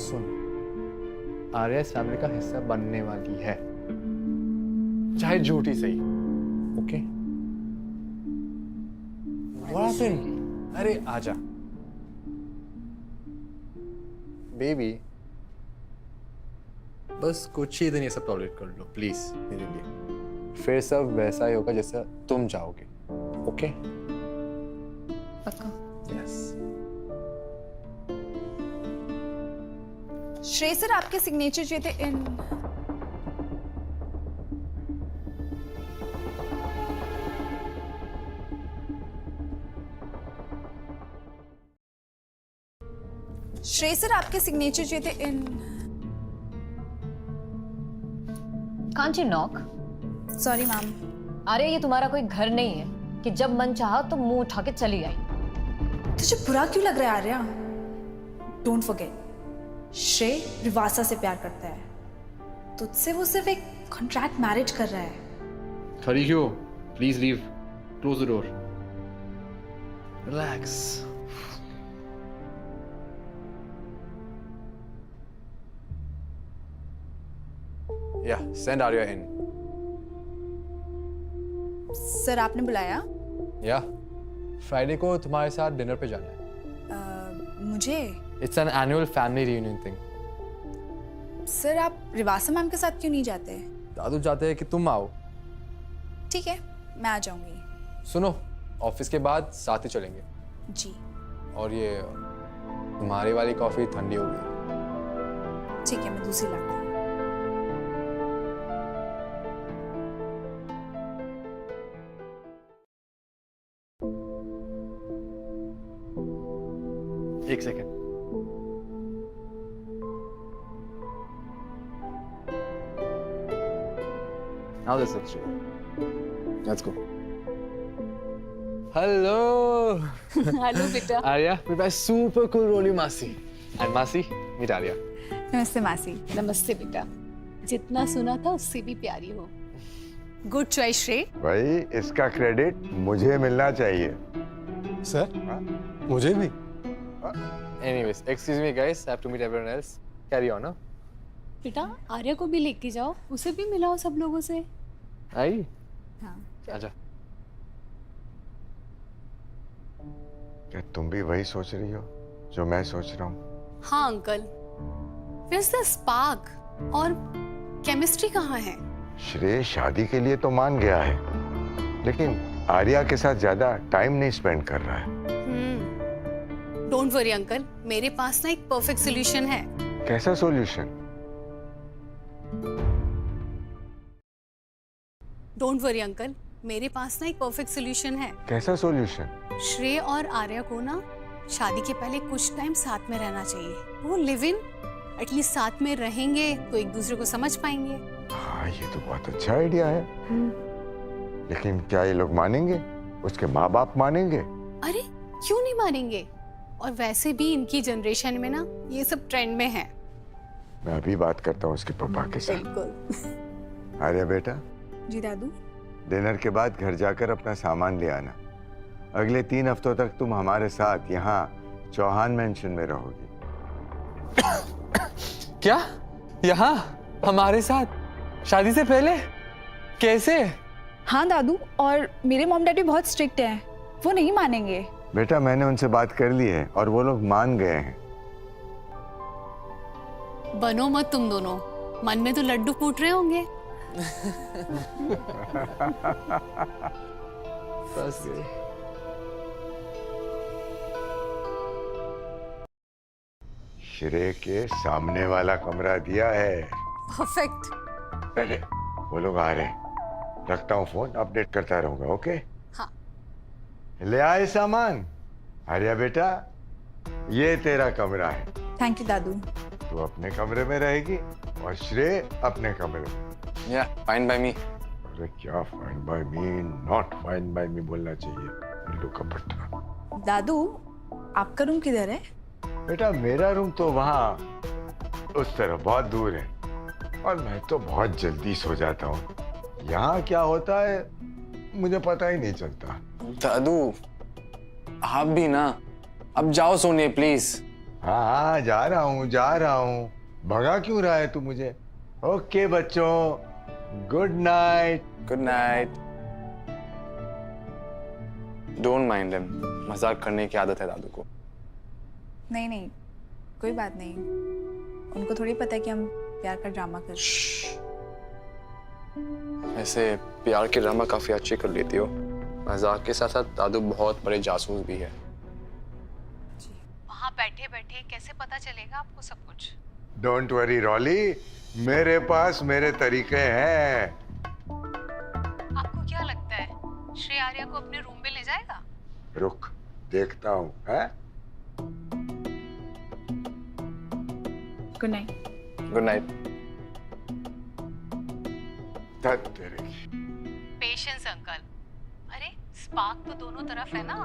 सुन, आर्या इस फैमिली का हिस्सा बनने वाली है, चाहे झूठी सही. ओके? What happened? अरे आजा बेबी, बस कुछ ही दिन ये सब टॉलरेट कर लो प्लीज मेरे लिए. फिर सब वैसा ही होगा जैसा तुम चाहोगे. ओके? पक्का? यस. श्रेय सर, आपके सिग्नेचर चाहिए थे इन. श्रेय सर, आपके सिग्नेचर चाहिए थे इन. Can't you knock? Sorry ma'am. अरे ये तुम्हारा कोई घर नहीं है कि जब मन चाहा तो मुंह उठा के चली आई. तुझे बुरा क्यों लग रहा है आर्या? डोंट फॉरगेट, श्रेय रिवासा से प्यार करता है. तुझसे वो सिर्फ एक कॉन्ट्रैक्ट मैरिज कर रहा है. खड़ी क्यों? Please leave. Close the door. Relax. या सेंड आर्या इन. सर आपने बुलाया? या फ्राइडे को तुम्हारे साथ डिनर पे जाना है. मुझे? It's an annual family reunion thing. Sir आप रिवासा मैम के साथ क्यों नहीं जाते? दादू चाहते हैं कि तुम आओ. ठीक है, मैं आ जाऊंगी. सुनो, ऑफिस के बाद साथ ही चलेंगे. जी. और ये तुम्हारी वाली कॉफी ठंडी हो गई. ठीक है, मैं दूसरी लाती हूँ. एक second. Now this looks real. Let's go. Hello. Hello बेटा. Arya, meet my super cool Rolly Masi. And Masi, meet Arya. नमस्ते मासी. नमस्ते बेटा, जितना सुना था उससे भी प्यारी हो. गुड चॉइस श्रेय. भाई इसका क्रेडिट मुझे मिलना चाहिए. सर मुझे भी. Anyways, excuse me guys, I have to meet everyone else. Carry on ना। बेटा आर्या को भी लेके जाओ, उसे भी मिलाओ सब लोगों से। आई हाँ आजा। क्या तुम भी वही सोच रही हो जो मैं सोच रहा हूँ? हाँ अंकल, Where's the spark? और केमिस्ट्री कहाँ है? श्रेय शादी के लिए तो मान गया है, लेकिन आर्या के साथ ज्यादा टाइम नहीं स्पेंड कर रहा है। डोंट वरी अंकल, मेरे पास ना एक परफेक्ट सोल्यूशन है। कैसा सॉल्यूशन? डोंट वरी अंकल, मेरे पास ना एक परफेक्ट सोल्यूशन है। कैसा सॉल्यूशन? श्रेय और आर्या को ना शादी के पहले कुछ टाइम साथ में रहना चाहिए। वो लिव इन एटलीस्ट साथ में रहेंगे तो एक दूसरे को समझ पाएंगे। हाँ, ये तो बहुत अच्छा आइडिया है। लेकिन क्या ये लोग मानेंगे? उसके माँ बाप मानेंगे? अरे क्यों नहीं मानेंगे? और वैसे भी इनकी जनरेशन में ना ये सब ट्रेंड में है। मैं अभी बात करता हूँ उसके पापा के साथ। बिल्कुल। आर्या बेटा, जी दादू। डिनर के बाद घर जाकर अपना सामान ले आना। अगले 3 हफ्तों तक तुम हमारे साथ यहाँ चौहान मेंशन में रहोगी। क्या? यहाँ हमारे साथ? शादी से पहले? कैसे? हाँ दादू, और मेरे मॉम डैडी बहुत स्ट्रिक्ट हैं, वो नहीं मानेंगे। बेटा मैंने उनसे बात कर ली है और वो लोग मान गए हैं। बनो मत तुम दोनों, मन में तो लड्डू फूट रहे होंगे। बस श्रेय के सामने वाला कमरा दिया है। परफेक्ट। पहले वो लोग आ रहे हैं, रखता हूँ फोन, अपडेट करता रहूंगा। ओके? हाँ। ले आए सामान। आर्या बेटा, ये तेरा कमरा है। थैंक यू दादू। तू अपने कमरे में रहेगी और श्रेय अपने कमरे में। या फाइन बाय मी। अरे क्या fine by me, not fine by me बोलना चाहिए। उल्लू का पट्टा। दादू, आपका रूम किधर है? बेटा मेरा रूम तो वहाँ उस तरफ बहुत दूर है, और मैं तो बहुत जल्दी सो जाता हूँ। यहाँ क्या होता है मुझे पता ही नहीं चलता। दादू आप भी ना, अब जाओ सोने प्लीज। हाँ हाँ, जा रहा हूँ। भगा क्यों रहा है तू मुझे? ओके बच्चों, good night. Good night. Don't mind him, मजाक करने की आदत है दादू को। नहीं नहीं, कोई बात नहीं, उनको थोड़ी पता है कि हम प्यार का ड्रामा कर। ऐसे प्यार की ड्रामा काफी अच्छी कर लेती हो। मजाक के साथ साथ दादू बहुत बड़े जासूस भी है। वहाँ बैठे बैठे कैसे पता चलेगा आपको सब कुछ? डोंट वरी रॉली, मेरे पास मेरे तरीके हैं। आपको क्या लगता है श्रेय आर्या को अपने रूम में ले जाएगा? रुक, देखता हूँ। है? Good night. Good night. Patience uncle. अरे स्पार्क तो दोनों तरफ है ना।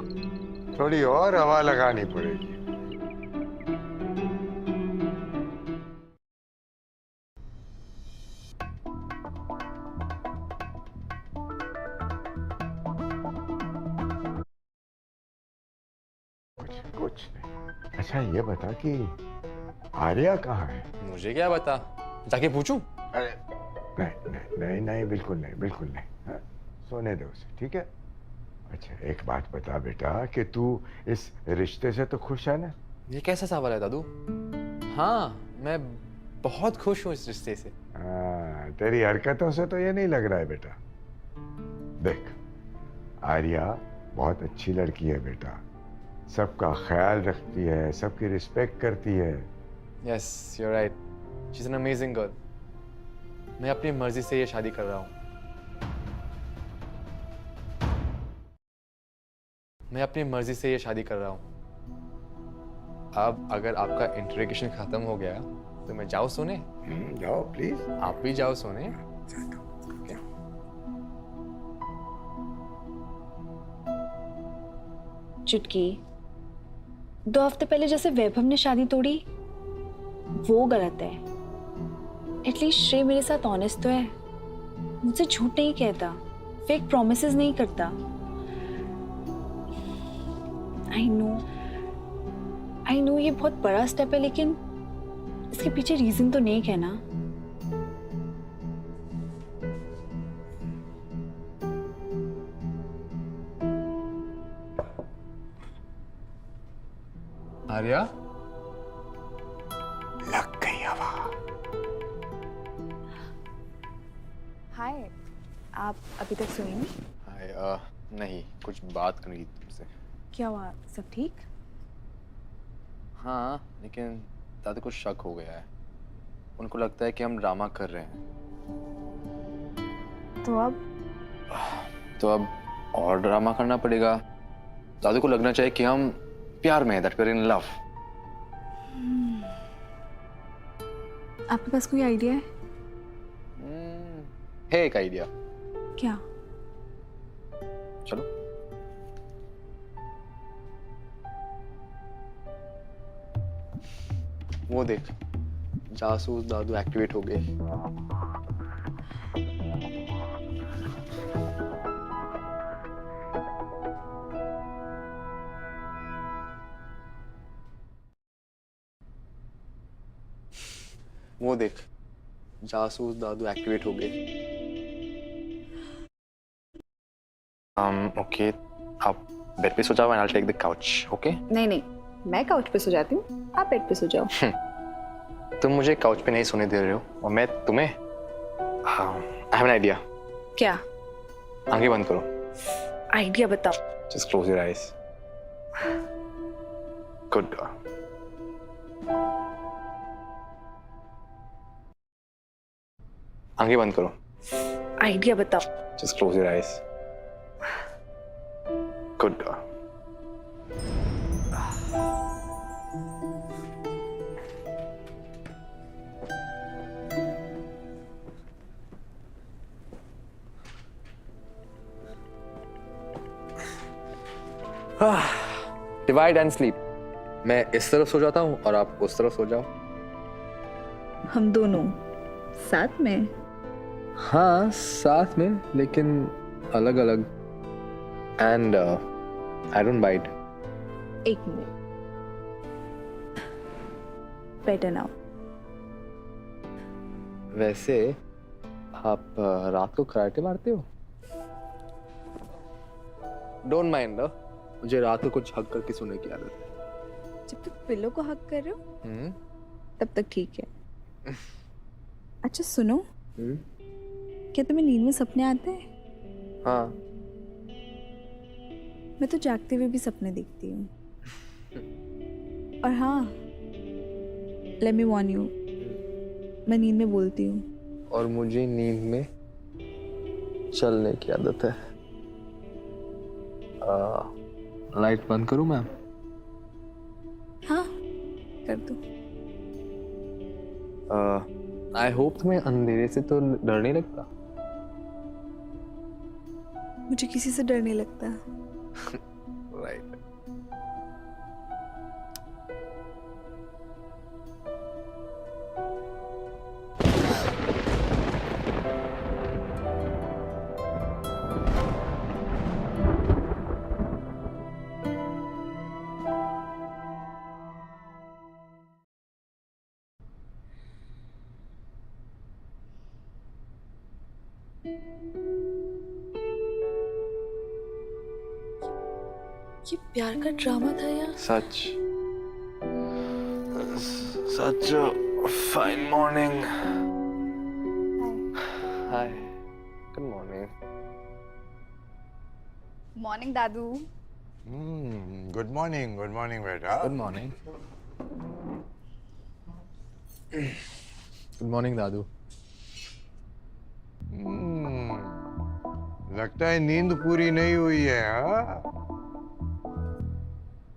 थोड़ी और हवा लगानी पड़ेगी। कुछ नहीं। अच्छा ये बता कि आर्या कहाँ है? मुझे क्या बता, जाके पूछूं? अरे नहीं, बिल्कुल नहीं। हाँ? सोने दो उसे, ठीक है? अच्छा एक बात बता बेटा कि तू इस रिश्ते से तो खुश है ना? ये कैसा सवाल है दादू? हाँ, मैं बहुत खुश हूँ इस रिश्ते से। हाँ, तेरी हरकतों से तो ये नहीं लग रहा है बेटा। देख, आर्या बहुत अच्छी लड़की है बेटा, सबका ख्याल रखती है, सबकी रिस्पेक्ट करती है। Yes, you're right. She's an amazing girl. मैं अपनी मर्जी से ये शादी कर रहा हूँ। अब अगर आपका इंटरोगेशन खत्म हो गया तो मैं जाऊँ सोने? जाओ प्लीज। आप भी जाओ सोने। चुटकी, 2 हफ्ते पहले जैसे वैभव ने शादी तोड़ी, वो गलत है। एटलीस्ट श्रेय मेरे साथ ऑनेस्ट तो है, मुझसे झूठ नहीं कहता, फेक प्रॉमिसेस नहीं करता। आई नो ये बहुत बड़ा स्टेप है, लेकिन इसके पीछे रीजन तो नेक है ना? आर्या, लग गई हवा। हाय, आप अभी तक सोए नहीं? हाय, नहीं, कुछ बात करनी थी तुमसे। क्या हुआ, सब ठीक? हाँ, लेकिन दादा को शक हो गया है। उनको लगता है कि हम ड्रामा कर रहे हैं। तो अब और ड्रामा करना पड़ेगा। दादा को लगना चाहिए कि हम प्यार में हैं, that we are in love. आपके पास कोई आइडिया है? है एक आइडिया। क्या? चलो। वो देख, जासूस दादू एक्टिवेट हो गए। वो देख, जासूस दादू एक्टिवेट हो गए। ओके, आप बेड पे सो जाओ and I will take the couch, okay? नहीं नहीं, मैं काउच पे सो जाती हूँ, आप बेड पे सो जाओ। तुम मुझे काउच पे नहीं सोने दे रहे हो और मैं तुम्हें। I have an idea. क्या आंखें बंद करो। आइडिया बताओ? Just close your eyes. Good girl. आंखें बंद करो। आइडिया बताओ? Just close your eyes. Good girl. Divide and sleep. मैं इस तरफ सो जाता हूँ और आप उस तरफ सो जाओ। हम दोनों साथ में? हाँ, साथ में, लेकिन अलग अलग। And I don't bite. एक मिनट, बेटर नाउ। वैसे आप रात को कराटे मारते हो? डोंट माइंड, मुझे रात को कुछ हक करके सोने की आदत है। जब तक पिलो को हक कर रहे हो तब तक ठीक है। अच्छा सुनो, क्या तुम्हें नींद में सपने आते हैं? हाँ। मैं तो जागते हुए भी सपने देखती हूँ। और हाँ, लेट मी वार्न यू, मैं नींद में बोलती हूँ। और मुझे नींद में चलने की आदत है। लाइट बंद करूं मैम? हाँ, कर दो। आई होप तुम्हें अंधेरे से तो डर नहीं लगता? मुझे किसी से डर नहीं लगता। राइट। ये प्यार का ड्रामा था यार। सच फाइन मॉर्निंग। हाय, गुड मॉर्निंग। मॉर्निंग दादू। गुड मॉर्निंग बेटा। Good morning. गुड मॉर्निंग दादू। लगता है नींद पूरी नहीं हुई है। हाँ?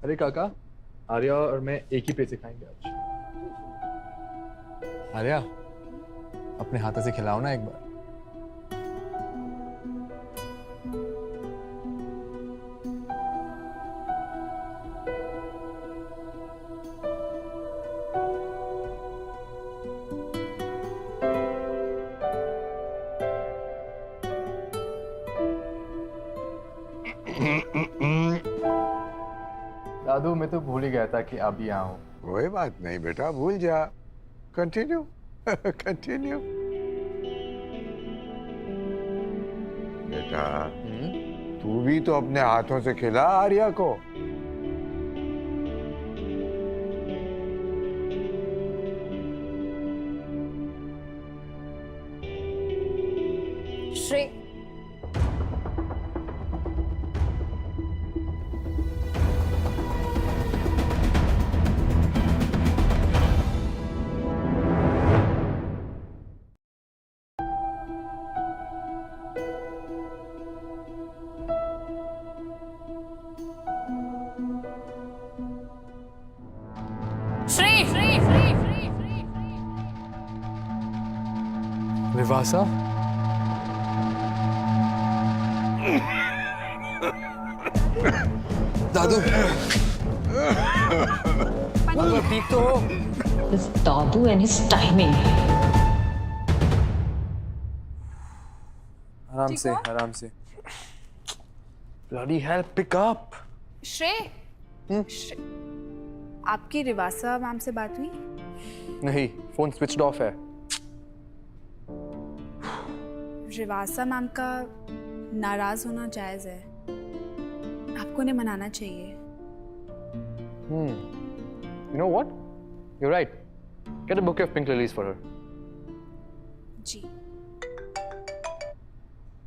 अरे काका, आर्या और मैं एक ही प्लेट से खाएंगे आज। आर्या, अपने हाथों से खिलाओ ना एक बार। दादू, मैं तो भूल ही गया था कि आप यहाँ हो। कोई बात नहीं बेटा, भूल जा। Continue continue. बेटा तू भी तो अपने हाथों से खिला आर्या को। श्रेय, विवासा, दादू ठीक तो हो? This Dadu and his timing. आराम से, आराम से। Bloody hell, pick up. श्रेय, आपकी रिवासा मैम से बात हुई? नहीं, फोन स्विच्ड ऑफ है। रिवासा मैम का नाराज होना जायज है, आपको उन्हें मनाना चाहिए। You know what? You're right. Get a bouquet of pink lilies for her. Ji.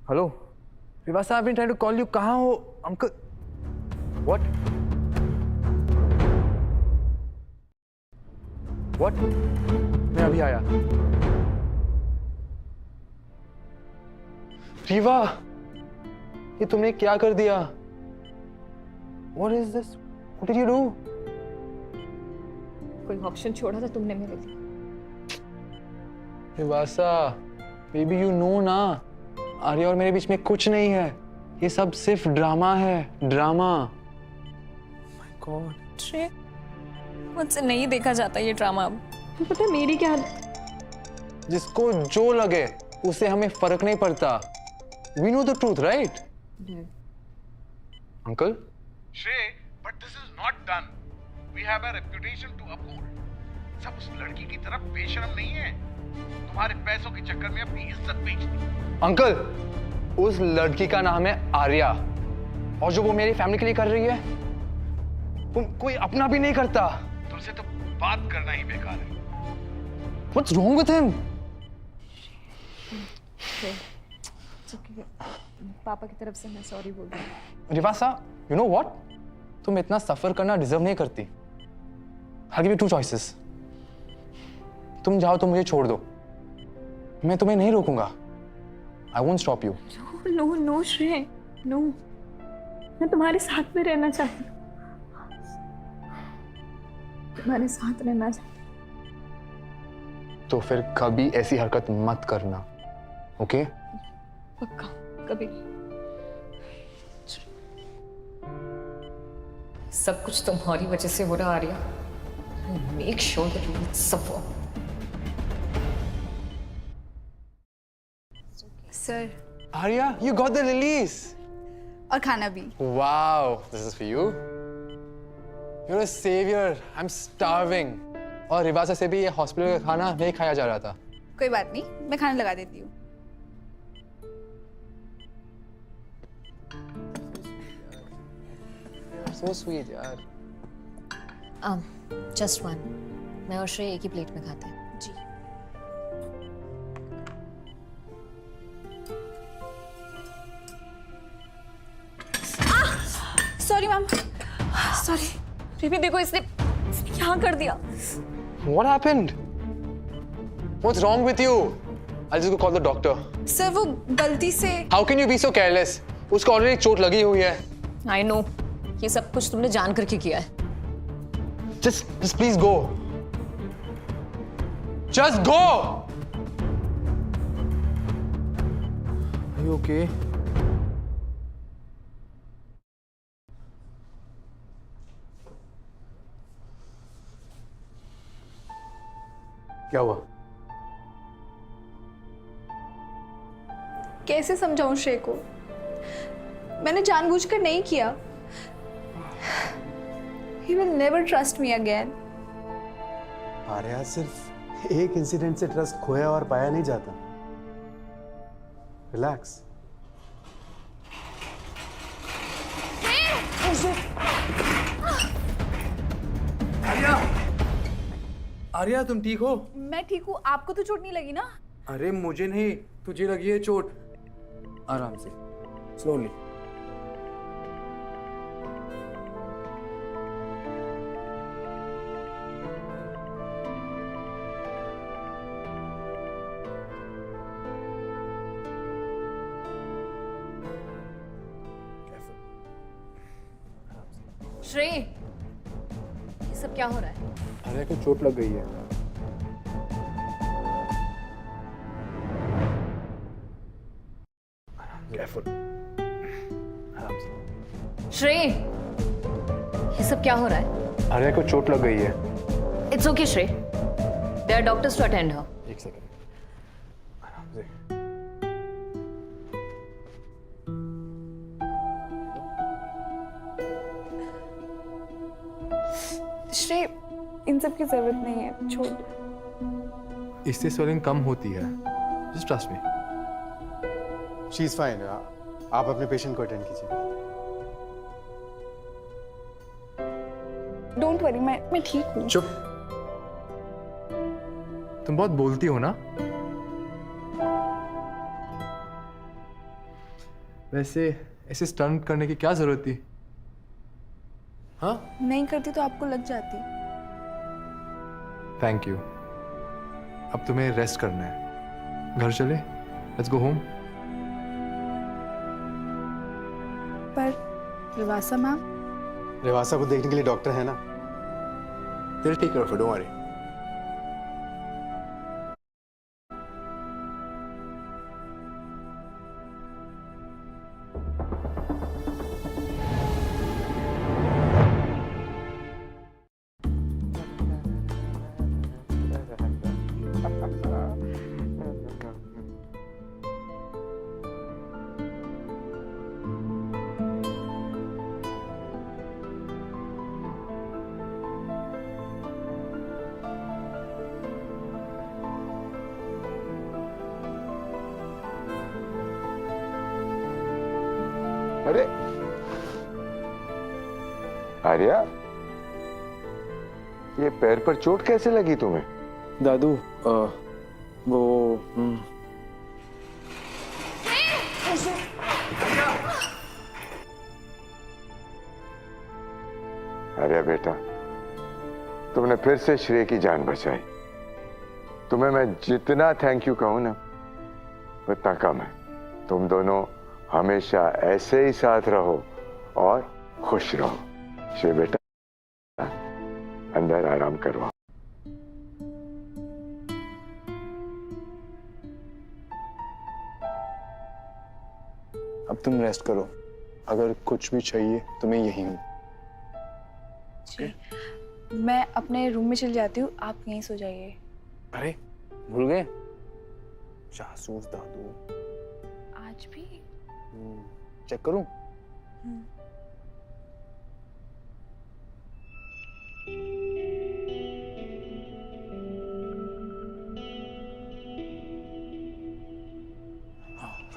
Hello, Vivasa, I've been trying to call you. कहाँ हो, uncle? What? What? मैं अभी आया। रीवा, ये तुमने क्या कर दिया? What is this? What did you do? कोई ऑप्शन छोड़ा था तुमने मेरे लिए? विवासा, बेबी यू नो ना, आर्या और मेरे बीच में कुछ नहीं है। ये सब सिर्फ ड्रामा है, ड्रामा। My God. श्रेय, मुझसे नहीं देखा जाता ये ड्रामा अब। पता है मेरी क्या? जिसको जो लगे उससे हमें फर्क नहीं पड़ता। We know the truth, right? Uncle? Shrey, but this is not done. We have a reputation to uphold. सब उस लड़की की तरफ बेशरम नहीं है। तुम्हारे पैसों के चक्कर में अपनी इज्जत बेच दी। अंकल, उस लड़की का नाम है आर्या, और जो वो मेरी फैमिली के लिए कर रही है, वो कोई अपना भी नहीं करता। तुमसे तो बात करना ही बेकार है। What's wrong with him? पापा की तरफ से मैं सॉरी बोल रही हूँ। रिवासा, you know what? तुम इतना सफर करना डिजर्व नहीं करती। I'll give you two choices. तुम जाओ तो मुझे छोड़ दो, मैं तुम्हें नहीं रोकूंगा। I won't stop you. No no Shrey, no, मैं तुम्हारे साथ में रहना चाहती हूँ। तुम्हारे साथ रहना चाहती हूँ। तो फिर कभी ऐसी हरकत मत करना, ओके? पक्का, कभी। सब कुछ तुम्हारी वजह से हो रहा Arya. Make sure that you suffer. Sir, Arya, you got the lilies. और खाना भी। Wow, this is for you. You're a savior. I'm starving. और रिवासा से भी ये हॉस्पिटल का खाना नहीं खाया जा रहा था। कोई बात नहीं, मैं खाना लगा देती हूँ। So sweet, यार। Just one. मैं और श्रेय एक ही प्लेट में खाते हैं। जी। Sorry ma'am, sorry. बेबी देखो, इसने क्या कर दिया? What happened? What's wrong with you? I'll just go call the doctor. Sir वो गलती से। How can you be so careless? उसको ऑलरेडी चोट लगी हुई है। I know. ये सब कुछ तुमने जान करके किया है। Just please go. Just go. Are you okay? क्या हुआ? कैसे समझाऊं श्रेय को? मैंने जानबूझकर नहीं किया। He will never trust me again. Arya सिर्फ एक इंसिडेंट से ट्रस्ट खोया और पाया नहीं जाता। रिलैक्स। आर्या तुम ठीक हो? मैं ठीक हूँ, आपको तो चोट नहीं लगी ना? अरे मुझे नहीं, तुझे लगी है चोट। आराम से, स्लोली। श्रेय, ये सब क्या हो रहा है? आर्या को चोट लग गई है। केयरफुल, आराम से। श्रेय, ये सब क्या हो रहा है? आर्या को चोट लग गई है। It's okay Shrey, there are doctors to attend her. एक सेकंड, आराम से। श्रेय, इन सब की जरूरत नहीं है, छोड़। इससे स्वेलिंग कम होती है, just trust me. She is fine. आप अपने पेशेंट को अटेंड कीजिए। डोंट वरी, मैं ठीक हूँ। चुप। तुम बहुत बोलती हो ना? वैसे ऐसे स्टंट करने की क्या जरूरत थी? हाँ? नहीं करती तो आपको लग जाती। Thank you. अब तुम्हें रेस्ट करना है। घर चले? Let's go home. पर रिवासा मैम? रेवासा को देखने के लिए डॉक्टर है ना। They'll take care of it, don't worry. अरे आर्या, ये पैर पर चोट कैसे लगी तुम्हें? दादू, वो आर्या बेटा, तुमने फिर से श्रेय की जान बचाई। तुम्हें मैं जितना थैंक यू कहूं ना, उतना कम है। तुम दोनों हमेशा ऐसे ही साथ रहो और खुश रहो। श्रेय बेटा, अंदर आराम करवाओ। अब तुम रेस्ट करो। अगर कुछ भी चाहिए तो मैं यही हूँ। मैं अपने रूम में चली जाती हूँ, आप यहीं सो जाइए। अरे भूल गए? जासूस दादू। आज भी? चेक करूं?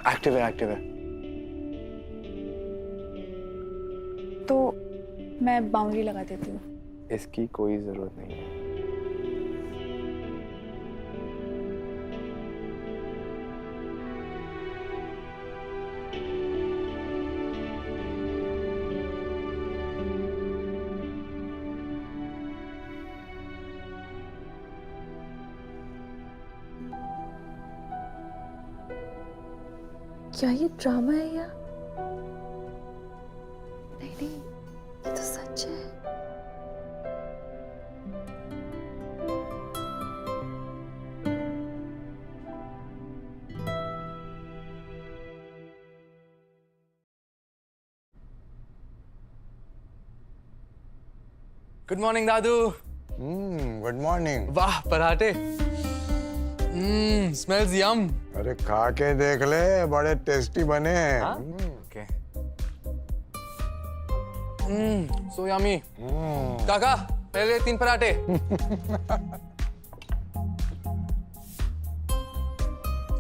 एक्टिव है, एक्टिव है। तो मैं बाउंड्री लगा देती हूँ। इसकी कोई जरूरत नहीं है। क्या ये ड्रामा है या नहीं? नहीं, ये तो सच है। गुड मॉर्निंग दादू। Good morning. वाह पराठे। Smells yum. अरे खा के देख ले, बड़े टेस्टी बने हैं। ओके। So yummy. काका, पहले 3 पराठे।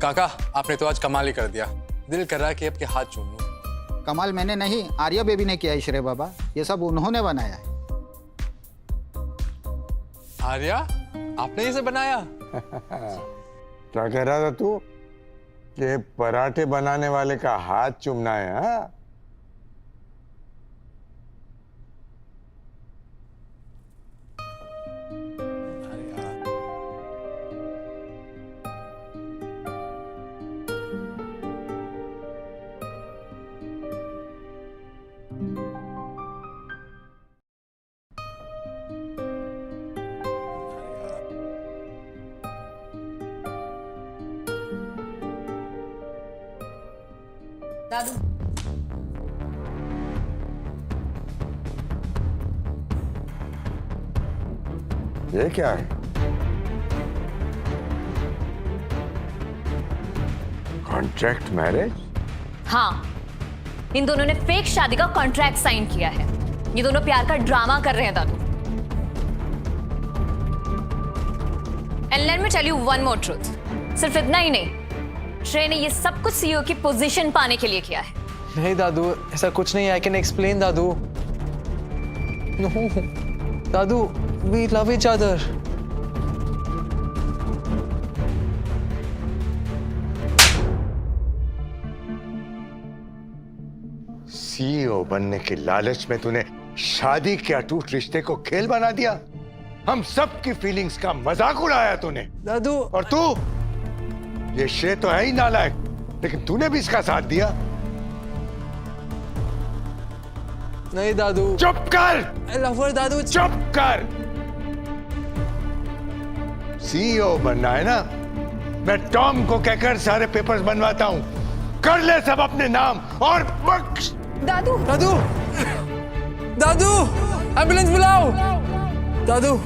काका आपने तो आज कमाल ही कर दिया, दिल कर रहा है कि आपके हाथ चूम लूं। कमाल मैंने नहीं, आर्या बेबी ने किया है श्रेय बाबा, ये सब उन्होंने बनाया है। आर्या, आपने इसे बनाया? क्या कह रहा था तू कि पराठे बनाने वाले का हाथ चूमना है? हाँ, दादू, ये क्या है? Contract marriage? हाँ, इन दोनों ने फेक शादी का कॉन्ट्रैक्ट साइन किया है। ये दोनों प्यार का ड्रामा कर रहे हैं दादू। And let me tell you one more truth, सिर्फ इतना ही नहीं, श्रेय ने ये सब कुछ सीईओ की पोजीशन पाने के लिए किया है। नहीं दादू, ऐसा कुछ नहीं है। आई कैन एक्सप्लेन दादू। नो दादू, we love each other. CEO बनने के लालच में तूने शादी के अटूट रिश्ते को खेल बना दिया। हम सब की फीलिंग्स का मजाक उड़ाया तूने। दादू, और तू, ये श्रेय तो है ही नालायक, लेकिन तूने भी इसका साथ दिया। नहीं दादू। चुप कर। आई लव हर दादू। चुप कर। सीईओ बनना है ना, मैं टॉम को कहकर सारे पेपर्स बनवाता हूं। कर ले सब अपने नाम और बख्श। दादू, दादू, दादू, एम्बुलेंस बुलाओ। दादू,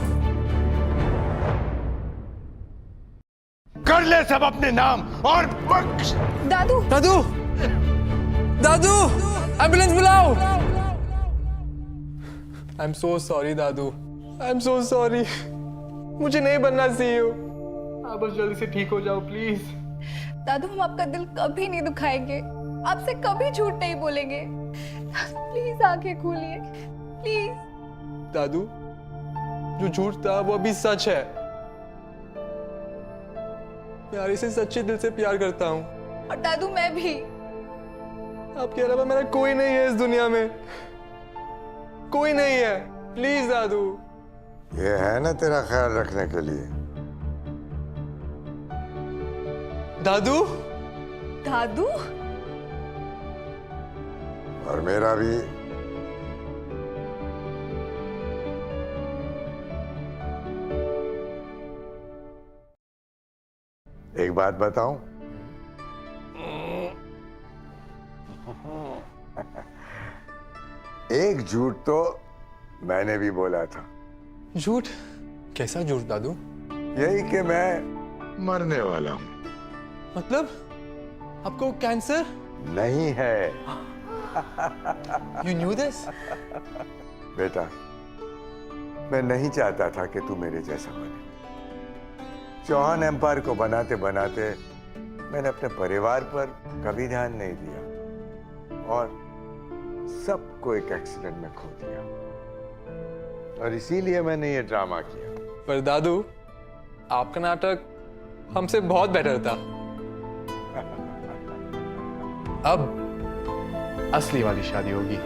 कर ले सब अपने नाम और बख्श। दादू, दादू, दादू, एम्बुलेंस बुलाओ। I am so sorry Dadu, I am so sorry. मुझे नहीं बनना सीईओ। आप बस जल्दी से ठीक हो जाओ प्लीज। दादू, हम आपका दिल कभी नहीं दुखाएंगे, आपसे कभी झूठ नहीं बोलेंगे। दादू प्लीज आंखें खोलिए, प्लीज। दादू, जो झूठ था वो अभी सच है। मैं आर्या से सच्चे दिल से प्यार करता हूँ। और दादू मैं भी। आपके अलावा मेरा कोई नहीं है इस दुनिया में, कोई नहीं है। प्लीज दादू। ये है ना तेरा ख्याल रखने के लिए। दादू, दादू, और मेरा भी। एक बात बताऊं? एक झूठ तो मैंने भी बोला था। झूठ? कैसा झूठ दादू? यही कि मैं मरने वाला हूं। मतलब आपको कैंसर नहीं है। You knew this? बेटा, मैं नहीं चाहता था कि तू मेरे जैसा बने। चौहान एम्पायर को बनाते बनाते मैंने अपने परिवार पर कभी ध्यान नहीं दिया और सबको एक एक्सीडेंट में खो दिया, और इसीलिए मैंने ये ड्रामा किया। पर दादू, आपका नाटक हमसे बहुत बेटर था। अब असली वाली शादी होगी।